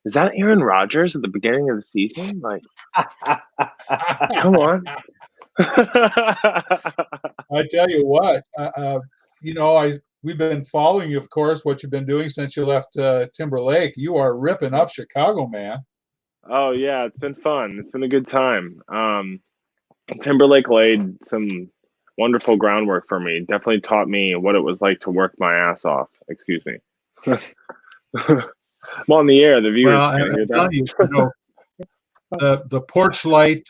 is that Aaron Rodgers at the beginning of the season? Like, come on. I tell you what, we've been following you, of course, what you've been doing since you left Timberlake. You are ripping up Chicago, man. Oh yeah, it's been fun. It's been a good time. Timberlake laid some wonderful groundwork for me. Definitely taught me what it was like to work my ass off. Excuse me. I'm on the air. The viewers can't hear that. The porch light,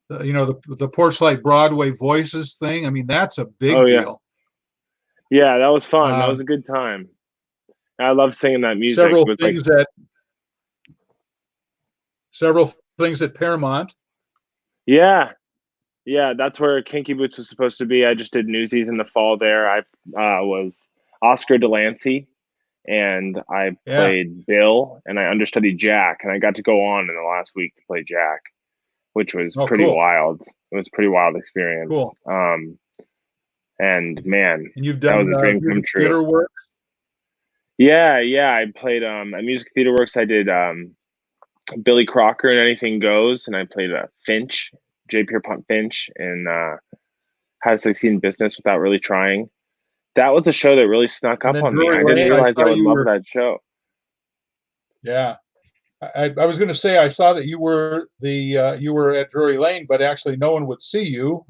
the porch light Broadway voices thing. I mean, that's a big deal. Yeah, that was fun. That was a good time. I love singing that music. Several things at Paramount. Yeah, that's where Kinky Boots was supposed to be. I just did Newsies in the fall there. I was Oscar Delancey, and I played Bill, and I understudied Jack, and I got to go on in the last week to play Jack, which was pretty wild. It was a pretty wild experience. Cool. And man, and you've done that was a dream come true. Theater work? Yeah. I played at Music Theater Works. I did Billy Crocker and Anything Goes, and I played Finch, J. Pierpont Finch, in How to Succeed in Business Without Really Trying. That was a show that really snuck up on me. I didn't realize I would love that show. Yeah, I was going to say I saw that you were at Drury Lane, but actually no one would see you.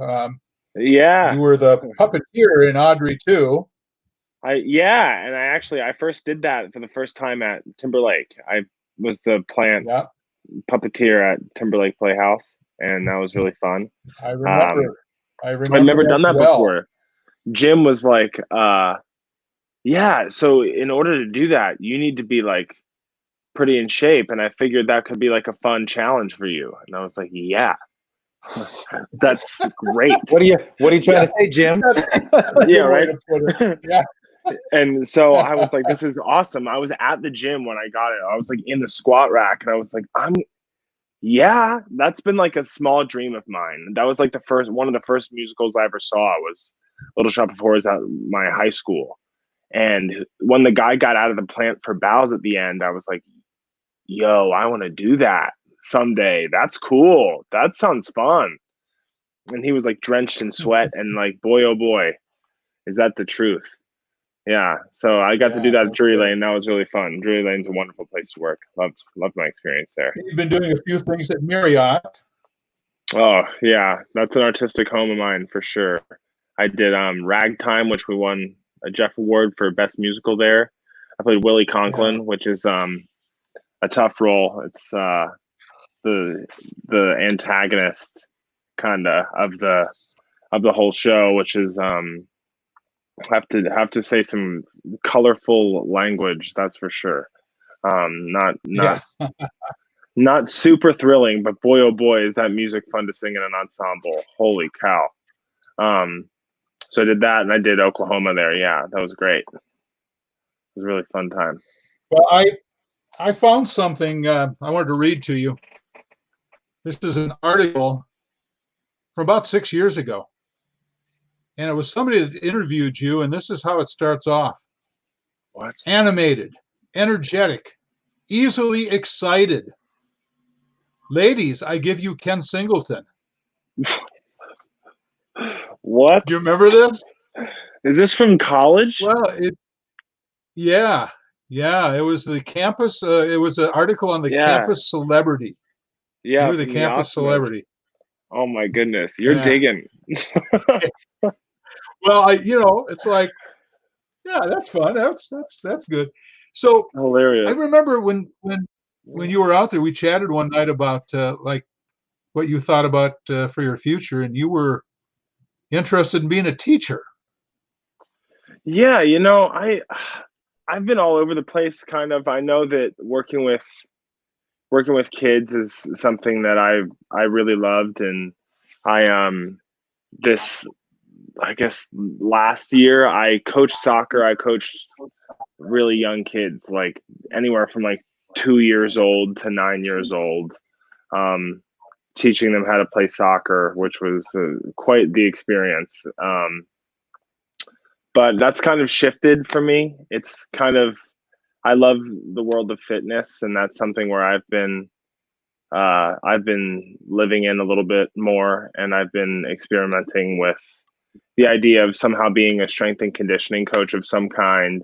Yeah, you were the puppeteer in Audrey too. And I first did that for the first time at Timberlake. I was the plant puppeteer at Timberlake Playhouse, and that was really fun. I remember. I'd never done that before. Jim was like, so in order to do that, you need to be like pretty in shape. And I figured that could be like a fun challenge for you. And I was like, yeah, that's great. What are you trying to say, Jim? Yeah, right. Yeah. And so I was like, this is awesome. I was at the gym when I got it. I was like in the squat rack, and I was like, that's been like a small dream of mine. That was like one of the first musicals I ever saw was Little Shop of Horrors at my high school. And when the guy got out of the plant for bows at the end, I was like, yo, I want to do that someday. That's cool. That sounds fun. And he was like drenched in sweat, and like, boy, oh boy, is that the truth. Yeah. So I got to do that at Drury Lane. That was really fun. Drury Lane's a wonderful place to work. Loved my experience there. You've been doing a few things at Marriott. Oh yeah, that's an artistic home of mine for sure. I did Ragtime, which we won a Jeff Award for Best Musical there. I played Willie Conklin, which is a tough role. It's the antagonist kind of the whole show, which is have to say some colorful language, that's for sure. Not super thrilling, but boy oh boy is that music fun to sing in an ensemble. Holy cow. So I did that, and I did Oklahoma there. Yeah, that was great. It was a really fun time. Well, I found something I wanted to read to you. This is an article from about 6 years ago. And it was somebody that interviewed you, and this is how it starts off. What? Animated, energetic, easily excited. Ladies, I give you Ken Singleton. What? Do you remember this? Is this from college? Well, yeah. It was the campus. It was an article on the Yeah. campus celebrity. Yeah, You were the from campus Optimist. celebrity. Oh my goodness, you're Yeah. digging. Well, it's like, yeah, that's fun. That's good. So I Hilarious. remember when you were out there, we chatted one night about like what you thought about for your future, and you were interested in being a teacher. Yeah, I've been all over the place kind of. I know that working with kids is something that I really loved, and this, I guess, last year I coached soccer. I coached really young kids, like anywhere from like 2 years old to 9 years old, teaching them how to play soccer, which was quite the experience. But that's kind of shifted for me. It's kind of, I love the world of fitness, and that's something where I've been living in a little bit more, and I've been experimenting with the idea of somehow being a strength and conditioning coach of some kind,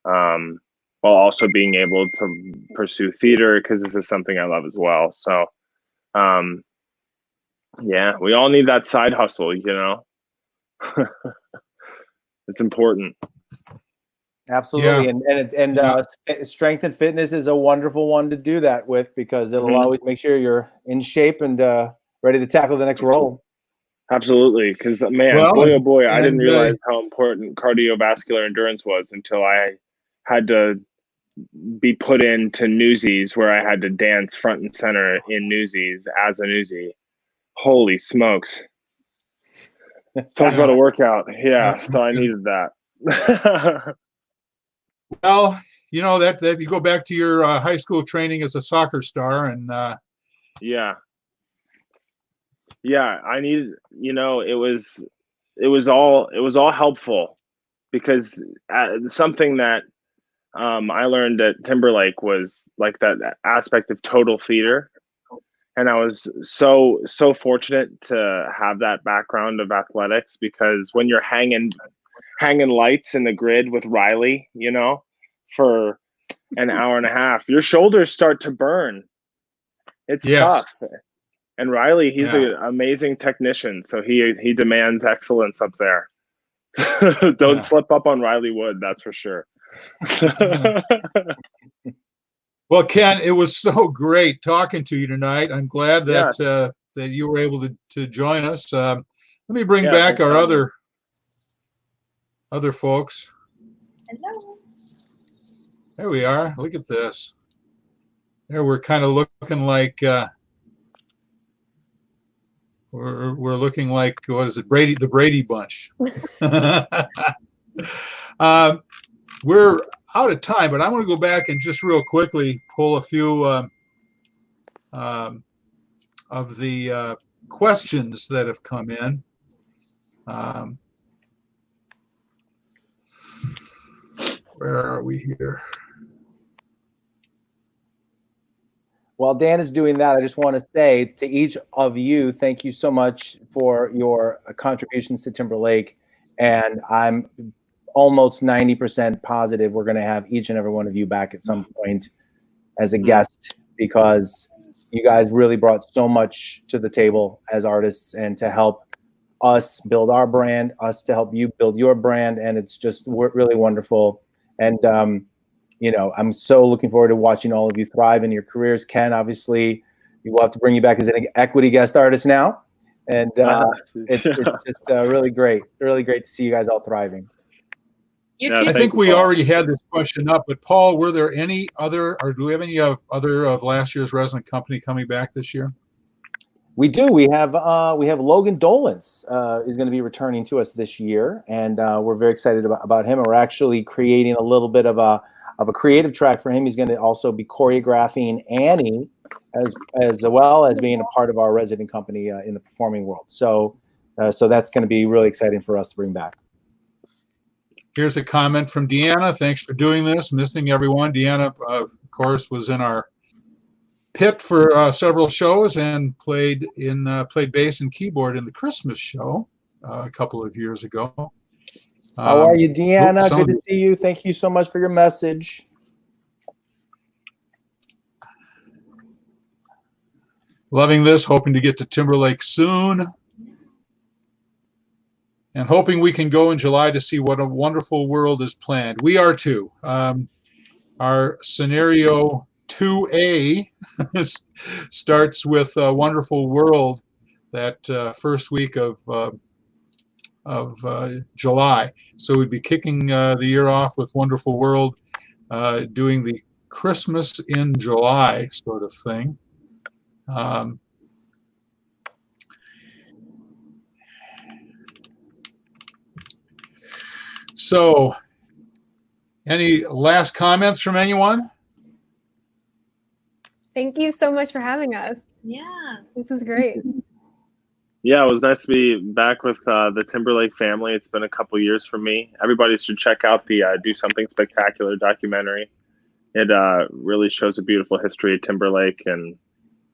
while also being able to pursue theater, because this is something I love as well. So, yeah, we all need that side hustle, It's important. Absolutely. Yeah. And strength and fitness is a wonderful one to do that with, because it'll always make sure you're in shape and ready to tackle the next role. Absolutely. Because, man, Well, boy, oh boy, I didn't and, realize how important cardiovascular endurance was until I had to be put into Newsies, where I had to dance front and center in Newsies as a newsie. Holy smokes. Talk about a workout. Yeah, so I needed that. Well, that you go back to your high school training as a soccer star, and Yeah, I needed, it was all helpful, because something that I learned at Timberlake was like that aspect of total theater. And I was so fortunate to have that background of athletics, because when you're hanging lights in the grid with Riley, for an hour and a half, your shoulders start to burn. It's tough. And Riley, he's an amazing technician, so he demands excellence up there. Don't slip up on Riley Wood, that's for sure. Well, Ken, it was so great talking to you tonight. I'm glad that that you were able to join us. Let me bring back our other folks. Hello. There we are. Look at this. There, we're kind of looking like we're looking like, what is it, the Brady Bunch. We're out of time, but I want to go back and just real quickly pull a few of the questions that have come in. Where are we here? While Dan is doing that, I just want to say to each of you, thank you so much for your contributions to Timberlake. And I'm almost 90% positive we're going to have each and every one of you back at some point as a guest, because you guys really brought so much to the table as artists, and to help us build our brand, us to help you build your brand. And it's just really wonderful. And, I'm so looking forward to watching all of you thrive in your careers. Ken, obviously, we will have to bring you back as an equity guest artist now. And it's just really great to see you guys all thriving. I think we already had this question up, but Paul, were there any other, or do we have any other of last year's resident company coming back this year? We do. We have Logan Dolans is going to be returning to us this year, and we're very excited about him. We're actually creating a little bit of a creative track for him. He's going to also be choreographing Annie, as well as being a part of our resident company in the performing world. So that's going to be really exciting for us to bring back. Here's a comment from Deanna. Thanks for doing this. Missing everyone. Deanna, of course, was in our pit for several shows and played bass and keyboard in the Christmas show a couple of years ago. How are you, Deanna? Good to see you. Thank you so much for your message. Loving this. Hoping to get to Timberlake soon. And hoping we can go in July to see what a wonderful world is planned. We are too. Our scenario 2A starts with a wonderful world that first week of July. So we'd be kicking the year off with Wonderful World, doing the Christmas in July sort of thing. So, any last comments from anyone? Thank you so much for having us. Yeah. This is great. Yeah, it was nice to be back with the Timberlake family. It's been a couple years for me. Everybody should check out the Do Something Spectacular documentary. It really shows a beautiful history of Timberlake and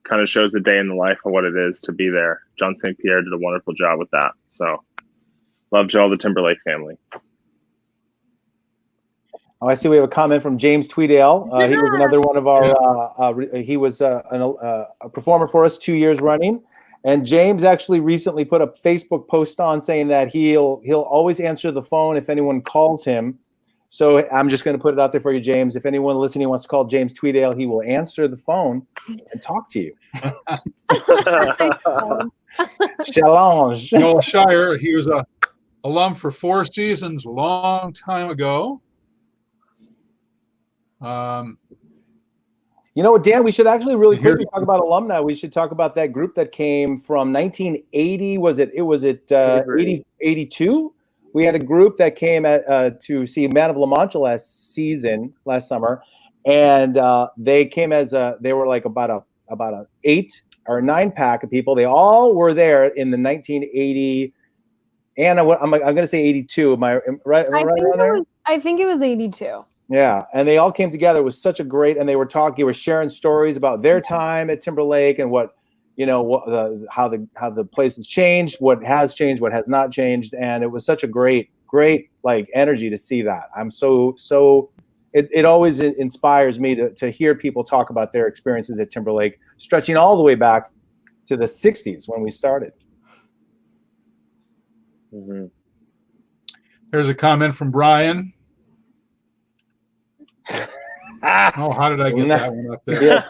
kind of shows the day in the life of what it is to be there. John St. Pierre did a wonderful job with that. So, love to all the Timberlake family. Oh, I see we have a comment from James Tweedale. He was another one of our, he was a performer for us 2 years running. And James actually recently put a Facebook post on saying that he'll always answer the phone if anyone calls him. So I'm just going to put it out there for you, James. If anyone listening wants to call James Tweedale, he will answer the phone and talk to you. Challenge. Noel Shire, he was a alum for 4 seasons a long time ago. You know what, Dan, we should actually really quickly talk about alumni. We should talk about that group that came from 1980. Was it 82? We had a group that came to see Man of La Mancha last summer. And they came they were like about a 8 or 9 pack of people. They all were there in the 1980. Anna, I'm going to say 82. Am I right? I think it was 82. Yeah, and they all came together. It was such a great, and they were sharing stories about their time at Timberlake and how the place has changed, what has changed, what has not changed, and it was such a great like energy to see that. I'm so it always inspires me to hear people talk about their experiences at Timberlake, stretching all the way back to the 60s when we started. Mm-hmm. There's a comment from Brian. Oh, how did I get that one up there?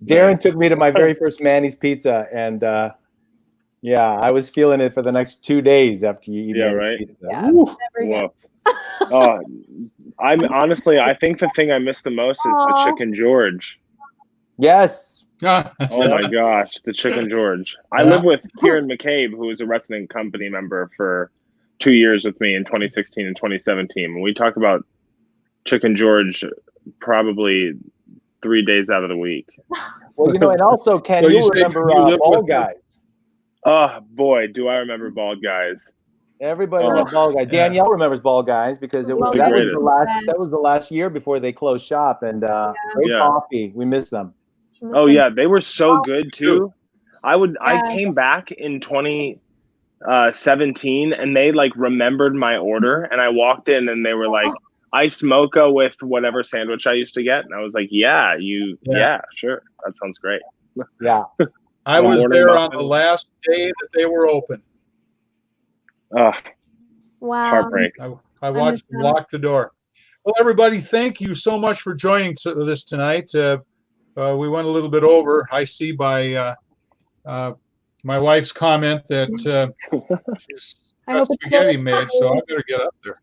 Darren took me to my very first Manny's Pizza, and I was feeling it for the next 2 days after you eat right? pizza. Yeah, I think the thing I miss the most is the Chicken George. Yes. Oh my gosh, the Chicken George. I live with Kieran McCabe, who was a wrestling company member for 2 years with me in 2016 and 2017. When we talk about Chicken George, probably 3 days out of the week. Well, and also, Ken, you'll remember Bald Guys. Oh boy, do I remember Bald Guys. Everybody loved Bald Guys. Danielle remembers Bald Guys because that was the last year before they closed shop, and great coffee. We miss them. Oh yeah, they were so good too. I came back in 2017 and they like remembered my order, and I walked in and they were like, iced mocha with whatever sandwich I used to get, and I was like, yeah, sure, that sounds great. Yeah. I was there on the last day that they were open. Oh, wow. Heartbreak. I watched them lock the door. Well, everybody, thank you so much for joining this tonight. We went a little bit over. I see by my wife's comment that she's got spaghetti made, so I better get up there.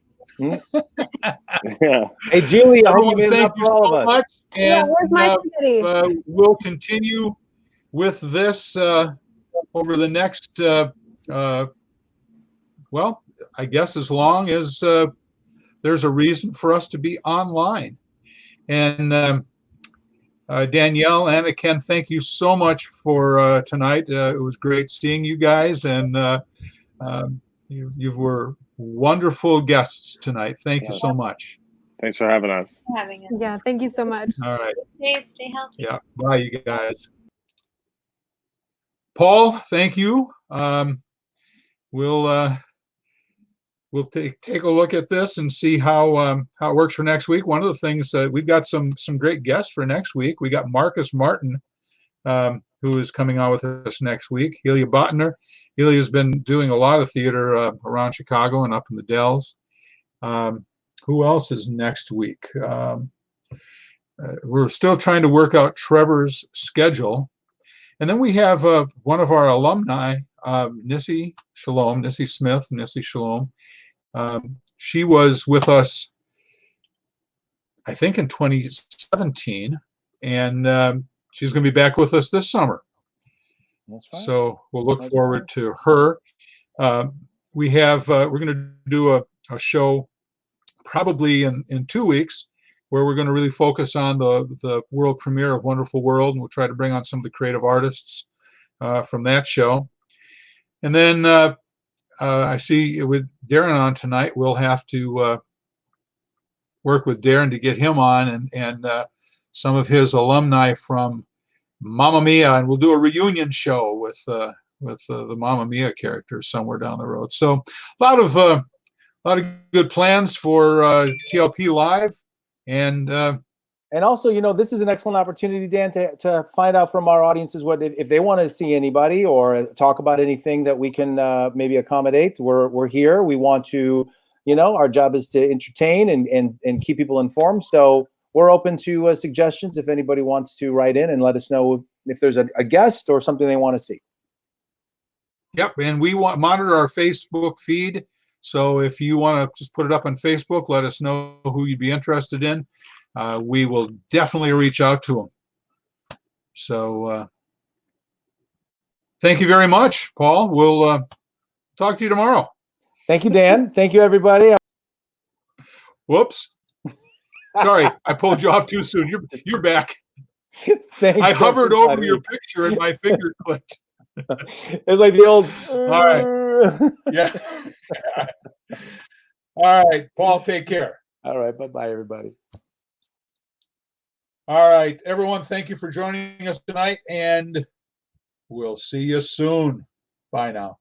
Yeah. Hey, Julie, I hope you made thank it you for all so of us. much. And where's my spaghetti? we'll continue with this over the next, well, I guess as long as there's a reason for us to be online. And Danielle, Anna, Ken, thank you so much for tonight. It was great seeing you guys, and You were wonderful guests tonight. Thank you so much. Thanks for having us. Having it. Yeah, thank you so much. All right. Dave, stay healthy. Yeah. Bye, you guys. Paul, thank you. We'll take a look at this and see how it works for next week. One of the things we've got some great guests for next week. We got Marcus Martin, who is coming on with us next week. Helia Botner. Helia's been doing a lot of theater around Chicago and up in the Dells. Who else is next week? We're still trying to work out Trevor's schedule. And then we have one of our alumni, Nissy Smith. Nissy Shalom. She was with us, I think, in 2017, and she's going to be back with us this summer. That's right. So we'll look forward to her. We're going to do a show probably in 2 weeks, where we're going to really focus on the world premiere of Wonderful World, and we'll try to bring on some of the creative artists from that show. And then I see with Darren on tonight, we'll have to work with Darren to get him on and some of his alumni from Mamma Mia, and we'll do a reunion show with the Mamma Mia characters somewhere down the road. So a lot of good plans for TLP Live. And also, this is an excellent opportunity, Dan, to find out from our audiences what if they want to see anybody or talk about anything that we can maybe accommodate. We're here. We want to, our job is to entertain and keep people informed. So we're open to suggestions if anybody wants to write in and let us know if there's a guest or something they want to see. Yep, and we monitor our Facebook feed. So if you want to just put it up on Facebook, let us know who you'd be interested in. We will definitely reach out to them. So thank you very much, Paul. We'll talk to you tomorrow. Thank you, Dan. Thank you, everybody. Whoops. Sorry, I pulled you off too soon. You're back. Thanks, I hovered everybody. over your picture and my finger clicked. It's like the old. All right. Yeah. All right, Paul, take care. All right. Bye-bye, everybody. All right, everyone, thank you for joining us tonight, and we'll see you soon. Bye now.